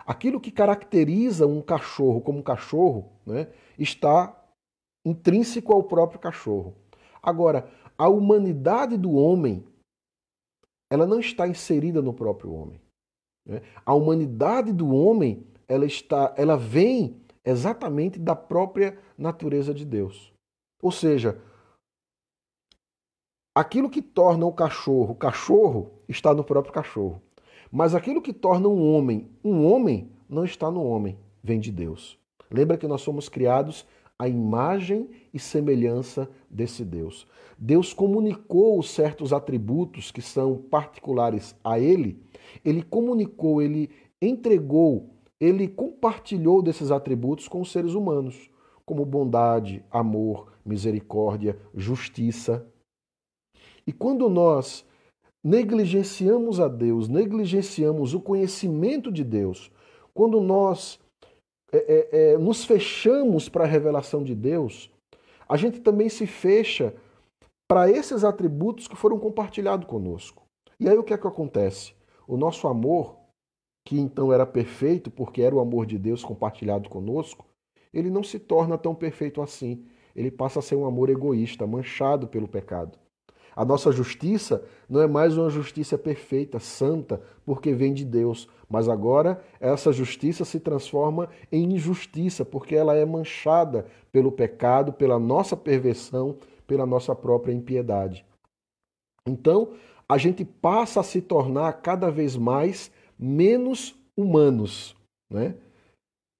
Aquilo que caracteriza um cachorro como um cachorro, né, está intrínseco ao próprio cachorro. Agora, a humanidade do homem, ela não está inserida no próprio homem. Né? A humanidade do homem, ela vem exatamente da própria natureza de Deus. Ou seja, aquilo que torna o cachorro está no próprio cachorro. Mas aquilo que torna um homem, não está no homem, vem de Deus. Lembra que nós somos criados à imagem e semelhança desse Deus. Deus comunicou certos atributos que são particulares a Ele, Ele comunicou, Ele entregou, Ele compartilhou desses atributos com os seres humanos, como bondade, amor, misericórdia, justiça. E quando nós negligenciamos a Deus, negligenciamos o conhecimento de Deus, quando nós nos fechamos para a revelação de Deus, a gente também se fecha para esses atributos que foram compartilhados conosco. E aí o que é que acontece? O nosso amor, que então era perfeito porque era o amor de Deus compartilhado conosco, ele não se torna tão perfeito assim. Ele passa a ser um amor egoísta, manchado pelo pecado. A nossa justiça não é mais uma justiça perfeita, santa, porque vem de Deus, mas agora essa justiça se transforma em injustiça, porque ela é manchada pelo pecado, pela nossa perversão, pela nossa própria impiedade. Então, a gente passa a se tornar cada vez mais menos humanos, né?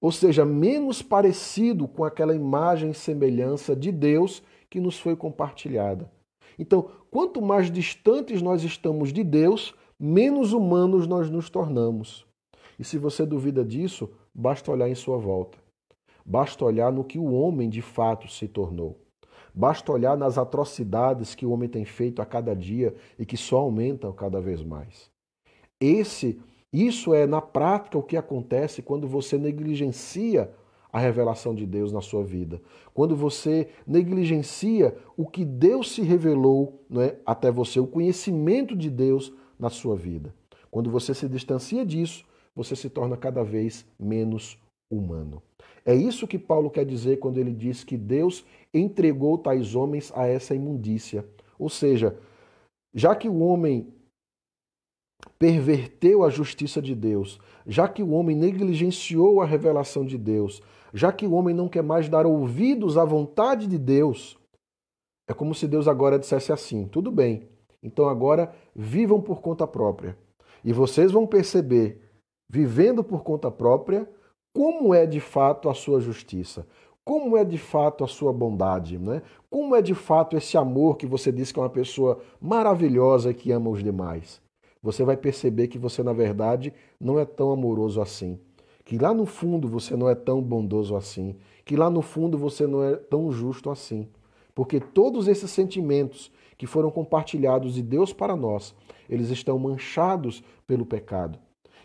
Ou seja, menos parecido com aquela imagem e semelhança de Deus que nos foi compartilhada. Então, quanto mais distantes nós estamos de Deus, menos humanos nós nos tornamos. E se você duvida disso, basta olhar em sua volta. Basta olhar no que o homem de fato se tornou. Basta olhar nas atrocidades que o homem tem feito a cada dia e que só aumentam cada vez mais. Isso é na prática o que acontece quando você negligencia a revelação de Deus na sua vida. Quando você negligencia o que Deus se revelou, não é, até você, o conhecimento de Deus na sua vida. Quando você se distancia disso, você se torna cada vez menos humano. É isso que Paulo quer dizer quando ele diz que Deus entregou tais homens a essa imundícia. Ou seja, já que o homem perverteu a justiça de Deus, já que o homem negligenciou a revelação de Deus, já que o homem não quer mais dar ouvidos à vontade de Deus, é como se Deus agora dissesse assim: tudo bem, então agora vivam por conta própria. E vocês vão perceber, vivendo por conta própria, como é de fato a sua justiça, como é de fato a sua bondade, né? Como é de fato esse amor que você diz que é uma pessoa maravilhosa e que ama os demais. Você vai perceber que você, na verdade, não é tão amoroso assim. Que lá no fundo você não é tão bondoso assim. Que lá no fundo você não é tão justo assim. Porque todos esses sentimentos que foram compartilhados de Deus para nós, eles estão manchados pelo pecado.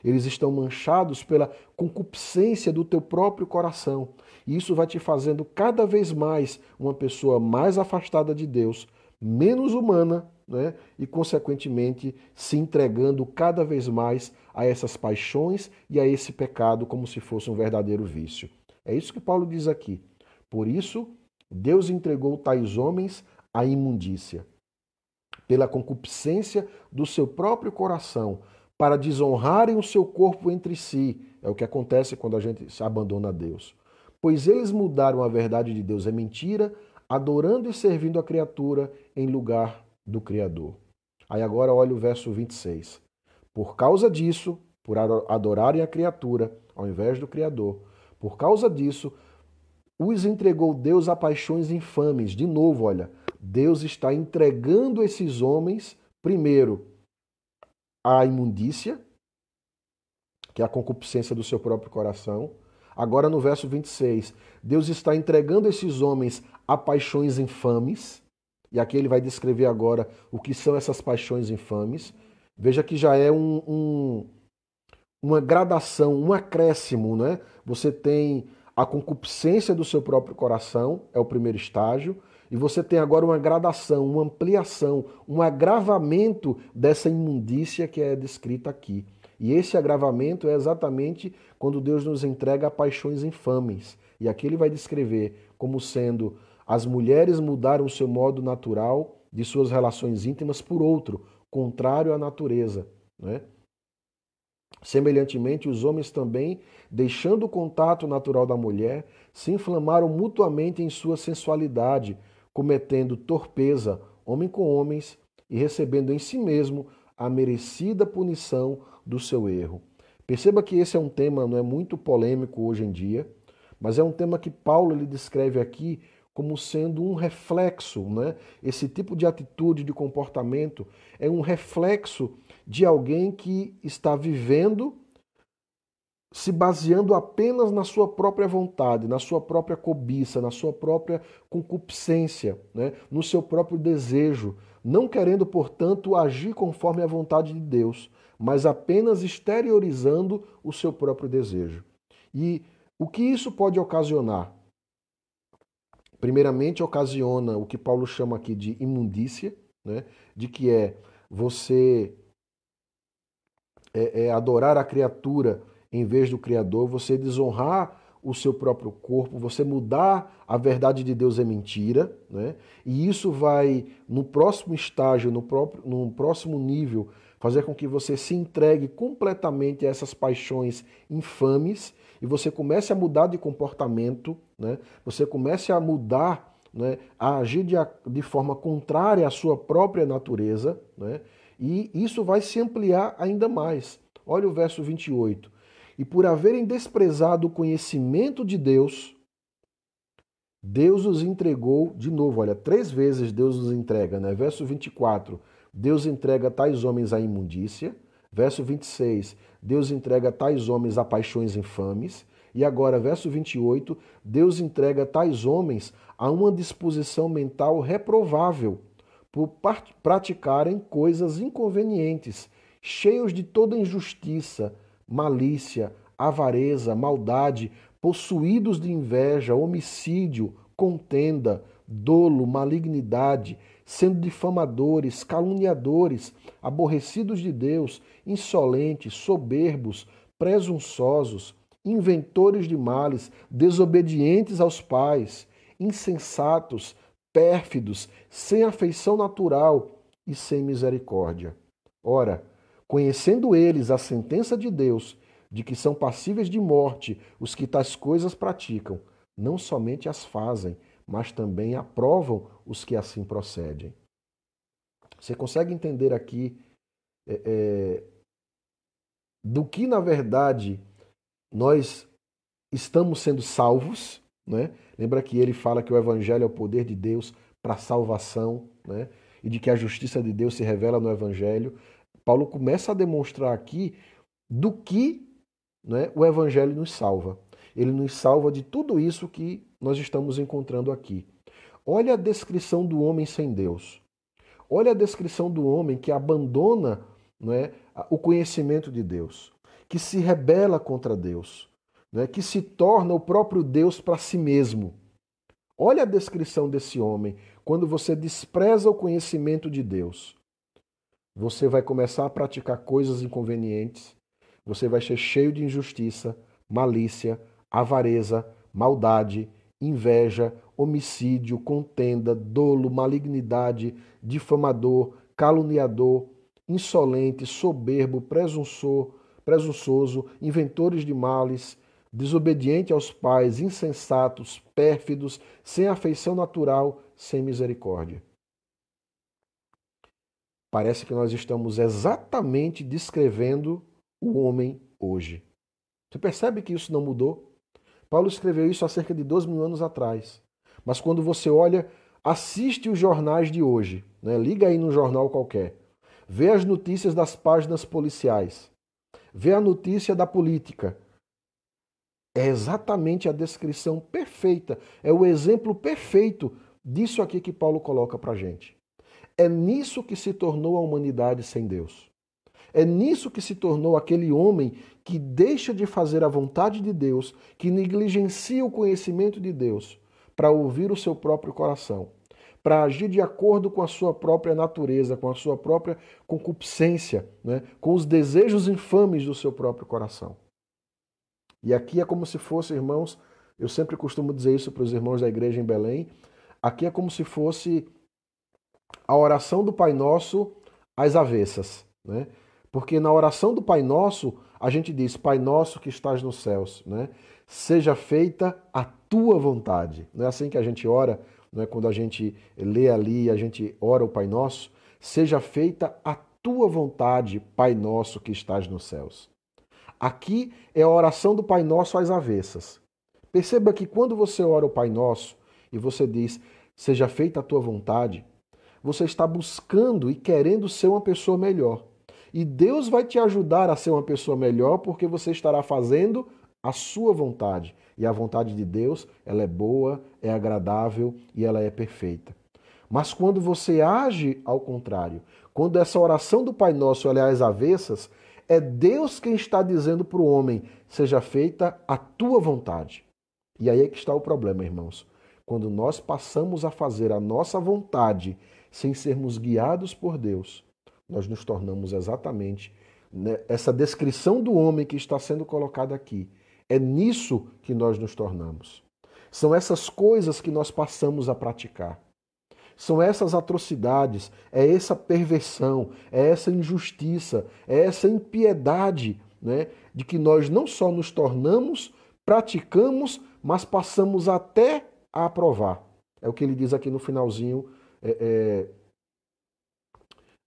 Eles estão manchados pela concupiscência do teu próprio coração. E isso vai te fazendo cada vez mais uma pessoa mais afastada de Deus, menos humana, né? E, consequentemente, se entregando cada vez mais a essas paixões e a esse pecado como se fosse um verdadeiro vício. É isso que Paulo diz aqui. Por isso, Deus entregou tais homens à imundícia, pela concupiscência do seu próprio coração, para desonrarem o seu corpo entre si. É o que acontece quando a gente se abandona a Deus. Pois eles mudaram a verdade de Deus em mentira, adorando e servindo a criatura em lugar do Criador. Aí agora olha o verso 26. Por causa disso, por adorarem a criatura ao invés do Criador, por causa disso, os entregou Deus a paixões infames. De novo, olha, Deus está entregando esses homens, primeiro, à imundícia, que é a concupiscência do seu próprio coração. Agora no verso 26, Deus está entregando esses homens a paixões infames. E aqui ele vai descrever agora o que são essas paixões infames. Veja que já é uma gradação, um acréscimo, né? Você tem a concupiscência do seu próprio coração, é o primeiro estágio, e você tem agora uma gradação, uma ampliação, um agravamento dessa imundícia que é descrita aqui. E esse agravamento é exatamente quando Deus nos entrega a paixões infames. E aqui ele vai descrever como sendo as mulheres mudaram o seu modo natural de suas relações íntimas por outro, contrário à natureza, né? Semelhantemente, os homens também, deixando o contato natural da mulher, se inflamaram mutuamente em sua sensualidade, cometendo torpeza, homem com homens, e recebendo em si mesmo a merecida punição do seu erro. Perceba que esse é um tema, não é muito polêmico hoje em dia, mas é um tema que Paulo ele descreve aqui como sendo um reflexo, né? Esse tipo de atitude, de comportamento, é um reflexo de alguém que está vivendo se baseando apenas na sua própria vontade, na sua própria cobiça, na sua própria concupiscência, né? No seu próprio desejo, não querendo, portanto, agir conforme a vontade de Deus, mas apenas exteriorizando o seu próprio desejo. E o que isso pode ocasionar? Primeiramente, ocasiona o que Paulo chama aqui de imundícia, né? De que é você adorar a criatura em vez do Criador, você desonrar o seu próprio corpo, você mudar a verdade de Deus é mentira, né? E isso vai, no próximo estágio, no próximo nível, fazer com que você se entregue completamente a essas paixões infames e você comece a mudar de comportamento, né? Você comece a mudar, né? A agir de forma contrária à sua própria natureza, né? E isso vai se ampliar ainda mais. Olha o verso 28. E por haverem desprezado o conhecimento de Deus, Deus os entregou, de novo, olha, 3 vezes Deus os entrega, né? Verso 24, Deus entrega tais homens à imundícia. Verso 26, Deus entrega tais homens a paixões infames. E agora, verso 28, Deus entrega tais homens a uma disposição mental reprovável, por praticarem coisas inconvenientes, cheios de toda injustiça, malícia, avareza, maldade, possuídos de inveja, homicídio, contenda, dolo, malignidade, sendo difamadores, caluniadores, aborrecidos de Deus, insolentes, soberbos, presunçosos, inventores de males, desobedientes aos pais, insensatos, pérfidos, sem afeição natural e sem misericórdia. Ora, conhecendo eles a sentença de Deus, de que são passíveis de morte os que tais coisas praticam, não somente as fazem, mas também aprovam os que assim procedem. Você consegue entender aqui do que, na verdade, nós estamos sendo salvos, né? Lembra que ele fala que o Evangelho é o poder de Deus para a salvação, né? E de que a justiça de Deus se revela no Evangelho. Paulo começa a demonstrar aqui do que, né, o Evangelho nos salva. Ele nos salva de tudo isso que nós estamos encontrando aqui. Olha a descrição do homem sem Deus. Olha a descrição do homem que abandona, né, o conhecimento de Deus, que se rebela contra Deus, né, que se torna o próprio Deus para si mesmo. Olha a descrição desse homem. Quando você despreza o conhecimento de Deus, você vai começar a praticar coisas inconvenientes, você vai ser cheio de injustiça, malícia, avareza, maldade, inveja, homicídio, contenda, dolo, malignidade, difamador, caluniador, insolente, soberbo, presunçoso, inventores de males, desobediente aos pais, insensatos, pérfidos, sem afeição natural, sem misericórdia. Parece que nós estamos exatamente descrevendo o homem hoje. Você percebe que isso não mudou? Paulo escreveu isso há cerca de 2.000 anos atrás. Mas quando você olha, assiste os jornais de hoje, né? Liga aí no jornal qualquer, vê as notícias das páginas policiais, vê a notícia da política. É exatamente a descrição perfeita, é o exemplo perfeito disso aqui que Paulo coloca para a gente. É nisso que se tornou a humanidade sem Deus. É nisso que se tornou aquele homem que deixa de fazer a vontade de Deus, que negligencia o conhecimento de Deus para ouvir o seu próprio coração, para agir de acordo com a sua própria natureza, com a sua própria concupiscência, né? Com os desejos infames do seu próprio coração. E aqui é como se fosse, irmãos, eu sempre costumo dizer isso para os irmãos da igreja em Belém, aqui é como se fosse a oração do Pai Nosso às avessas, né? Porque na oração do Pai Nosso, a gente diz, Pai Nosso que estás nos céus, né? Seja feita a tua vontade. Não é assim que a gente ora, não é? Quando a gente lê ali, a gente ora o Pai Nosso, seja feita a tua vontade, Pai Nosso que estás nos céus. Aqui é a oração do Pai Nosso às avessas. Perceba que quando você ora o Pai Nosso e você diz, seja feita a tua vontade, você está buscando e querendo ser uma pessoa melhor. E Deus vai te ajudar a ser uma pessoa melhor porque você estará fazendo a sua vontade. E a vontade de Deus, ela é boa, é agradável e ela é perfeita. Mas quando você age ao contrário, quando essa oração do Pai Nosso ela é às avessas, é Deus quem está dizendo para o homem, seja feita a tua vontade. E aí é que está o problema, irmãos. Quando nós passamos a fazer a nossa vontade sem sermos guiados por Deus, nós nos tornamos exatamente né? Essa descrição do homem que está sendo colocada aqui, é nisso que nós nos tornamos. São essas coisas que nós passamos a praticar. São essas atrocidades, é essa perversão, é essa injustiça, é essa impiedade, né, de que nós não só nos tornamos, praticamos, mas passamos até a aprovar. É o que ele diz aqui no finalzinho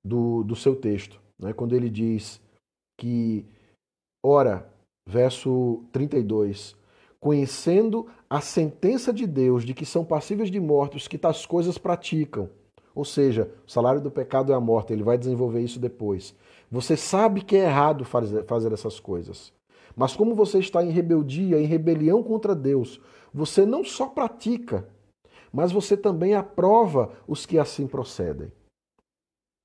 do seu texto, né, quando ele diz que, ora, verso 32, conhecendo a sentença de Deus de que são passíveis de morte os que tais coisas praticam. Ou seja, o salário do pecado é a morte, ele vai desenvolver isso depois. Você sabe que é errado fazer essas coisas. Mas como você está em rebeldia, em rebelião contra Deus, você não só pratica, mas você também aprova os que assim procedem.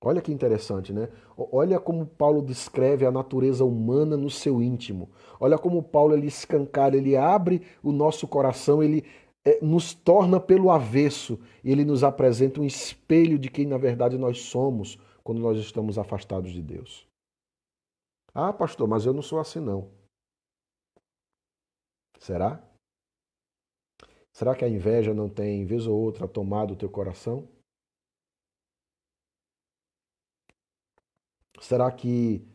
Olha que interessante, né? Olha como Paulo descreve a natureza humana no seu íntimo. Olha como Paulo ele escancara, ele abre o nosso coração, ele nos torna pelo avesso, ele nos apresenta um espelho de quem na verdade nós somos quando nós estamos afastados de Deus. Ah, pastor, mas eu não sou assim não. Será? Será que a inveja não tem, vez ou outra, tomado o teu coração? Será que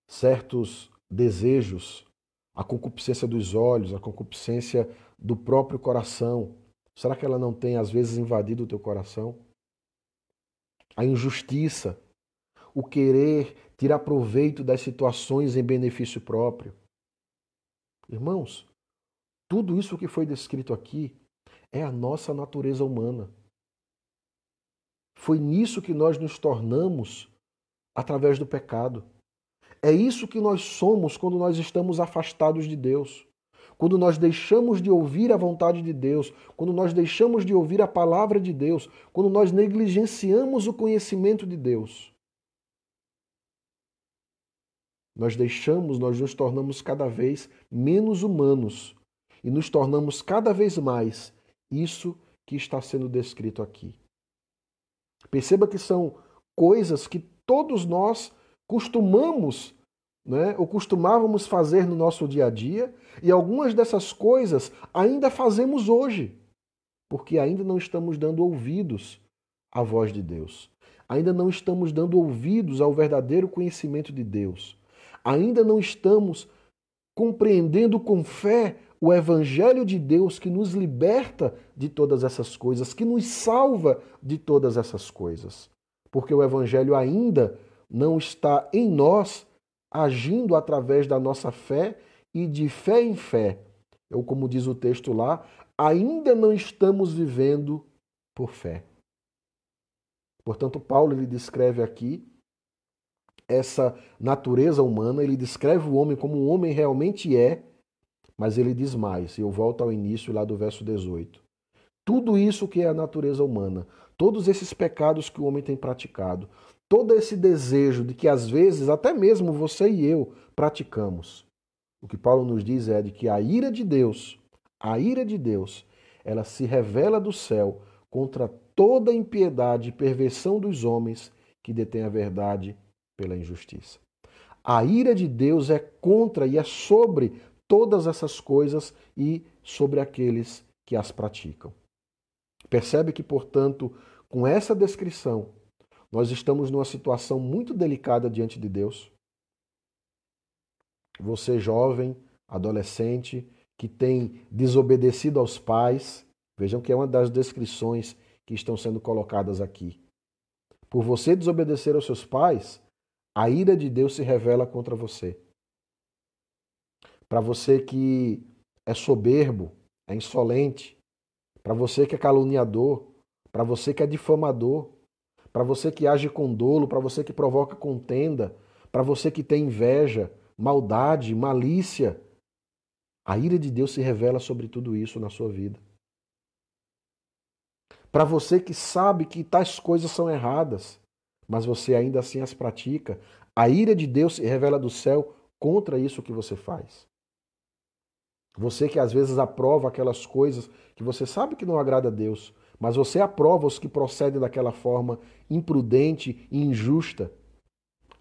certos desejos, a concupiscência dos olhos, a concupiscência do próprio coração, será que ela não tem às vezes invadido o teu coração? A injustiça, o querer tirar proveito das situações em benefício próprio. Irmãos, tudo isso que foi descrito aqui é a nossa natureza humana. Foi nisso que nós nos tornamos através do pecado. É isso que nós somos quando nós estamos afastados de Deus. Quando nós deixamos de ouvir a vontade de Deus, quando nós deixamos de ouvir a palavra de Deus, quando nós negligenciamos o conhecimento de Deus. Nós nos tornamos cada vez menos humanos e nos tornamos cada vez mais isso que está sendo descrito aqui. Perceba que são coisas que todos nós costumamos, né, ou costumávamos fazer no nosso dia a dia, e algumas dessas coisas ainda fazemos hoje, porque ainda não estamos dando ouvidos à voz de Deus. Ainda não estamos dando ouvidos ao verdadeiro conhecimento de Deus. Ainda não estamos compreendendo com fé o Evangelho de Deus que nos liberta de todas essas coisas, que nos salva de todas essas coisas. Porque o Evangelho ainda não está em nós, agindo através da nossa fé e de fé em fé. Ou como diz o texto lá, ainda não estamos vivendo por fé. Portanto, Paulo ele descreve aqui essa natureza humana, ele descreve o homem como o homem realmente é, mas ele diz mais, e eu volto ao início lá do verso 18. Tudo isso que é a natureza humana, todos esses pecados que o homem tem praticado, todo esse desejo de que às vezes até mesmo você e eu praticamos. O que Paulo nos diz é de que a ira de Deus, ela se revela do céu contra toda impiedade e perversão dos homens que detêm a verdade pela injustiça. A ira de Deus é contra e é sobre todas essas coisas e sobre aqueles que as praticam. Percebe que, portanto, com essa descrição, nós estamos numa situação muito delicada diante de Deus. Você, jovem, adolescente, que tem desobedecido aos pais, vejam que é uma das descrições que estão sendo colocadas aqui. Por você desobedecer aos seus pais, a ira de Deus se revela contra você. Para você que é soberbo, é insolente, para você que é caluniador, para você que é difamador, para você que age com dolo, para você que provoca contenda, para você que tem inveja, maldade, malícia, a ira de Deus se revela sobre tudo isso na sua vida. Para você que sabe que tais coisas são erradas, mas você ainda assim as pratica, a ira de Deus se revela do céu contra isso que você faz. Você que às vezes aprova aquelas coisas que você sabe que não agrada a Deus, mas você aprova os que procedem daquela forma imprudente e injusta.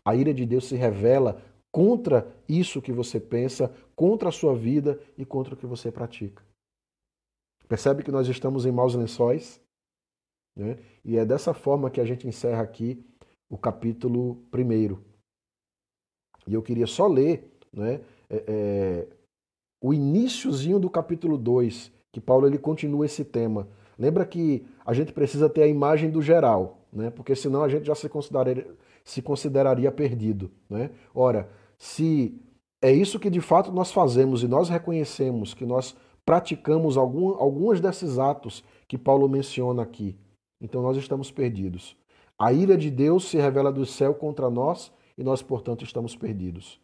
A ira de Deus se revela contra isso que você pensa, contra a sua vida e contra o que você pratica. Percebe que nós estamos em maus lençóis? Né? E é dessa forma que a gente encerra aqui o capítulo 1. E eu queria só ler, né, o iniciozinho do capítulo 2, que Paulo ele continua esse tema. Lembra que a gente precisa ter a imagem do geral, né? Porque senão a gente já se consideraria perdido, né? Ora, se é isso que de fato nós fazemos e nós reconhecemos que nós praticamos alguns desses atos que Paulo menciona aqui, então nós estamos perdidos. A ira de Deus se revela do céu contra nós e nós, portanto, estamos perdidos.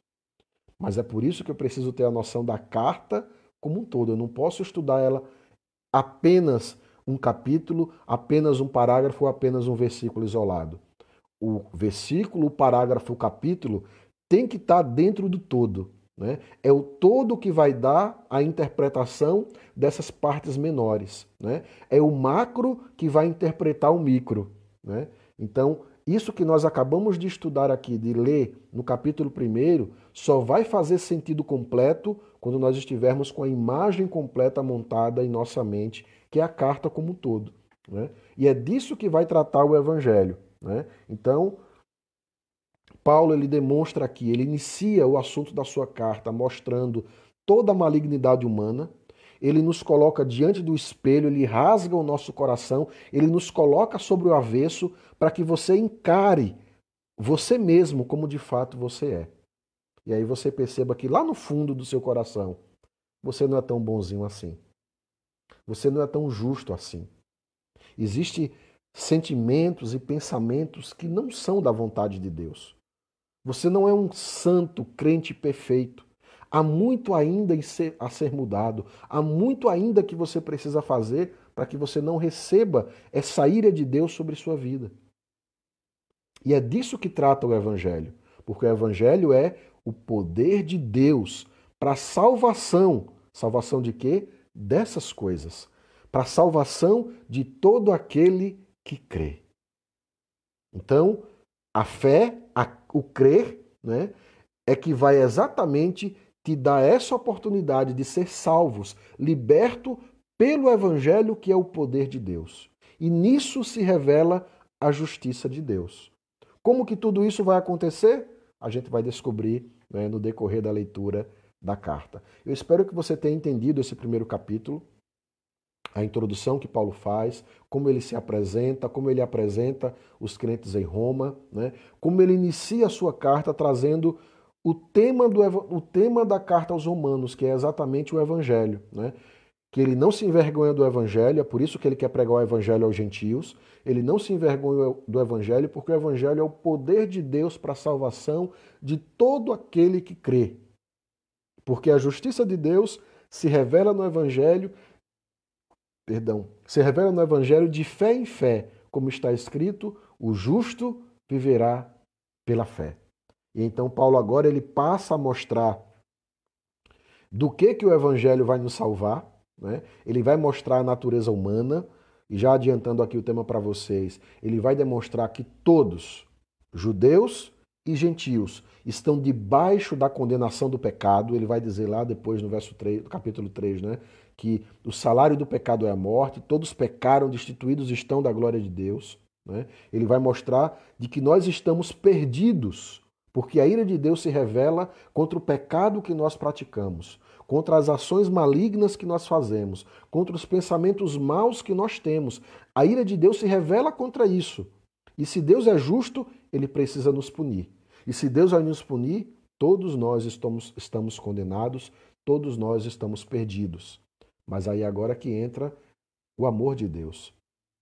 Mas é por isso que eu preciso ter a noção da carta como um todo. Eu não posso estudar ela apenas um capítulo, apenas um parágrafo ou apenas um versículo isolado. O versículo, o parágrafo, o capítulo tem que estar dentro do todo. Né? É o todo que vai dar a interpretação dessas partes menores. Né? É o macro que vai interpretar o micro. Né? Então, isso que nós acabamos de estudar aqui, de ler no capítulo 1, só vai fazer sentido completo quando nós estivermos com a imagem completa montada em nossa mente, que é a carta como um todo. Né? E é disso que vai tratar o Evangelho. Né? Então, Paulo ele demonstra aqui, ele inicia o assunto da sua carta mostrando toda a malignidade humana. Ele nos coloca diante do espelho, ele rasga o nosso coração, ele nos coloca sobre o avesso para que você encare você mesmo como de fato você é. E aí você perceba que lá no fundo do seu coração, você não é tão bonzinho assim. Você não é tão justo assim. Existem sentimentos e pensamentos que não são da vontade de Deus. Você não é um santo crente perfeito. Há muito ainda a ser mudado. Há muito ainda que você precisa fazer para que você não receba essa ira de Deus sobre sua vida. E é disso que trata o Evangelho. Porque o Evangelho é o poder de Deus para a salvação. Salvação de quê? Dessas coisas. Para a salvação de todo aquele que crê. Então, a fé, o crer, né, é que vai exatamente te dar essa oportunidade de ser salvos, liberto pelo Evangelho, que é o poder de Deus. E nisso se revela a justiça de Deus. Como que tudo isso vai acontecer? A gente vai descobrir, né, no decorrer da leitura da carta. Eu espero que você tenha entendido esse primeiro capítulo, a introdução que Paulo faz, como ele se apresenta, como ele apresenta os crentes em Roma, né? Como ele inicia a sua carta trazendo o tema da carta aos Romanos, que é exatamente o Evangelho, né? Que ele não se envergonha do Evangelho, é por isso que ele quer pregar o Evangelho aos gentios. Ele não se envergonha do Evangelho, porque o Evangelho é o poder de Deus para a salvação de todo aquele que crê. Porque a justiça de Deus se revela no Evangelho, se revela no Evangelho de fé em fé, como está escrito, o justo viverá pela fé. E então Paulo agora ele passa a mostrar do que o Evangelho vai nos salvar, né? Ele vai mostrar a natureza humana, e já adiantando aqui o tema para vocês, ele vai demonstrar que todos, judeus e gentios, estão debaixo da condenação do pecado. Ele vai dizer lá depois no verso 3, do capítulo 3, né, que o salário do pecado é a morte, todos pecaram, destituídos estão da glória de Deus. Né? Ele vai mostrar de que nós estamos perdidos, porque a ira de Deus se revela contra o pecado que nós praticamos, contra as ações malignas que nós fazemos, contra os pensamentos maus que nós temos. A ira de Deus se revela contra isso. E se Deus é justo, ele precisa nos punir. E se Deus vai nos punir, todos nós estamos condenados, todos nós estamos perdidos. Mas aí agora que entra o amor de Deus,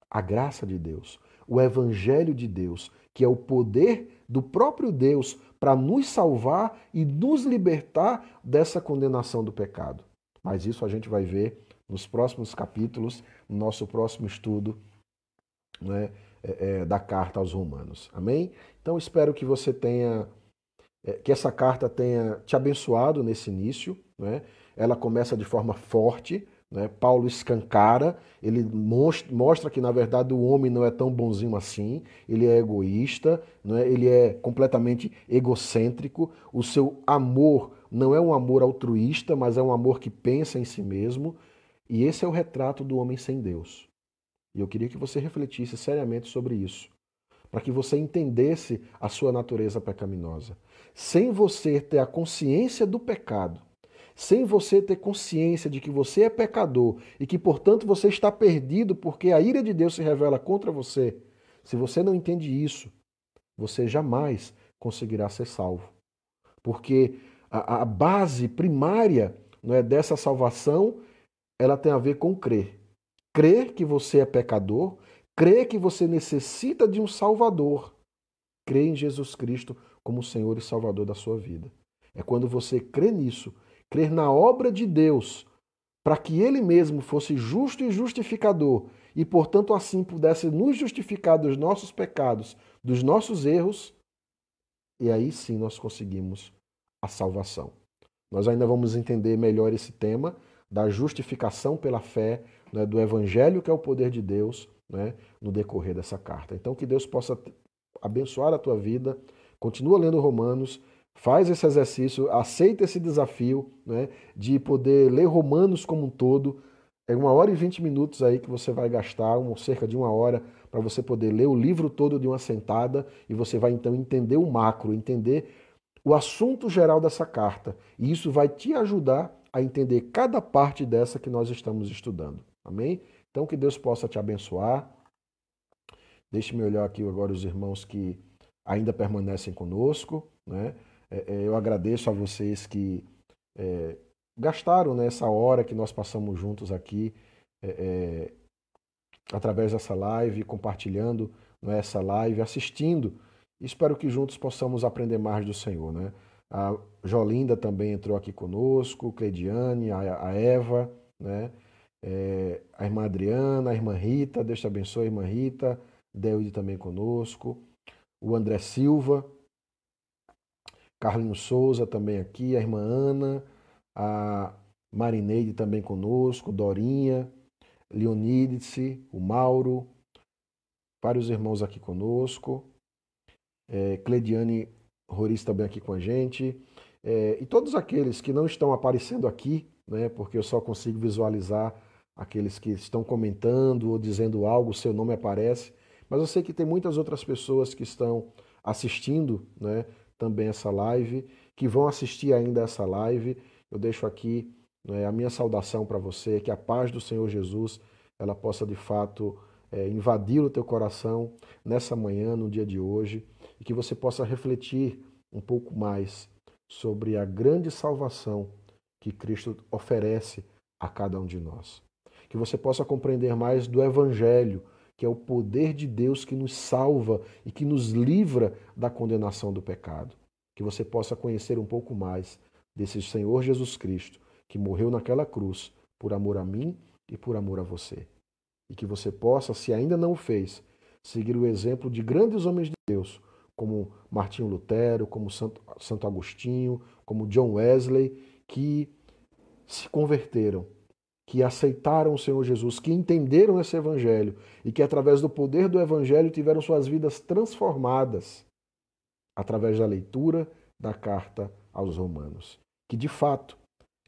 a graça de Deus, o evangelho de Deus, que é o poder do próprio Deus para nos salvar e nos libertar dessa condenação do pecado. Mas isso a gente vai ver nos próximos capítulos, no nosso próximo estudo, né, da carta aos Romanos. Amém? Então espero que você tenha, que essa carta tenha te abençoado nesse início. Né? Ela começa de forma forte, né? Paulo escancara, ele mostra que, na verdade, o homem não é tão bonzinho assim, ele é egoísta, né? Ele é completamente egocêntrico, o seu amor não é um amor altruísta, mas é um amor que pensa em si mesmo, e esse é o retrato do homem sem Deus. E eu queria que você refletisse seriamente sobre isso, para que você entendesse a sua natureza pecaminosa. Sem você ter a consciência do pecado, sem você ter consciência de que você é pecador e que, portanto, você está perdido porque a ira de Deus se revela contra você, se você não entende isso, você jamais conseguirá ser salvo. Porque a base primária, não é, dessa salvação, ela tem a ver com crer. Crer que você é pecador, crer que você necessita de um Salvador, crer em Jesus Cristo como Senhor e Salvador da sua vida. É quando você crê nisso, crer na obra de Deus, para que Ele mesmo fosse justo e justificador, e portanto assim pudesse nos justificar dos nossos pecados, dos nossos erros, e aí sim nós conseguimos a salvação. Nós ainda vamos entender melhor esse tema da justificação pela fé, né, do Evangelho, que é o poder de Deus, né, no decorrer dessa carta. Então, que Deus possa abençoar a tua vida. Continua lendo Romanos, faz esse exercício, aceita esse desafio, né, de poder ler Romanos como um todo. É 1 hora e 20 minutos aí que você vai gastar, cerca de 1 hora, para você poder ler o livro todo de uma sentada, e você vai então entender o macro, entender o assunto geral dessa carta. E isso vai te ajudar a entender cada parte dessa que nós estamos estudando. Amém? Então que Deus possa te abençoar. Deixe-me olhar aqui agora os irmãos que ainda permanecem conosco, né? Eu agradeço a vocês que gastaram, né, essa hora que nós passamos juntos aqui, através dessa live, compartilhando, né, essa live, assistindo. Espero que juntos possamos aprender mais do Senhor, né? A Jolinda também entrou aqui conosco, Cleidiane, a Eva, né? A irmã Adriana, a irmã Rita, Deus te abençoe, irmã Rita, Deude também conosco, o André Silva, Carlinhos Souza também aqui, a irmã Ana, a Marineide também conosco, Dorinha, Leonídice, o Mauro, vários irmãos aqui conosco, Cleidiane Roriz também aqui com a gente, e todos aqueles que não estão aparecendo aqui, né, porque eu só consigo visualizar aqueles que estão comentando ou dizendo algo, o seu nome aparece, mas eu sei que tem muitas outras pessoas que estão assistindo, né, também essa live, que vão assistir ainda essa live. Eu deixo aqui, né, a minha saudação para você, que a paz do Senhor Jesus ela possa de fato invadir o teu coração nessa manhã, no dia de hoje, e que você possa refletir um pouco mais sobre a grande salvação que Cristo oferece a cada um de nós. Que você possa compreender mais do Evangelho, que é o poder de Deus que nos salva e que nos livra da condenação do pecado. Que você possa conhecer um pouco mais desse Senhor Jesus Cristo, que morreu naquela cruz por amor a mim e por amor a você. E que você possa, se ainda não o fez, seguir o exemplo de grandes homens de Deus, como Martinho Lutero, como Santo Agostinho, como John Wesley, que se converteram, que aceitaram o Senhor Jesus, que entenderam esse Evangelho e que, através do poder do Evangelho, tiveram suas vidas transformadas através da leitura da carta aos Romanos. Que, de fato,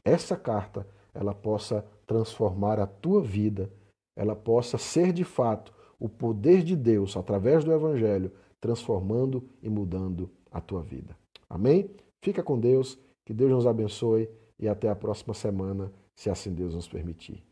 essa carta ela possa transformar a tua vida, ela possa ser, de fato, o poder de Deus, através do Evangelho, transformando e mudando a tua vida. Amém? Fica com Deus, que Deus nos abençoe e até a próxima semana, se assim Deus nos permitir.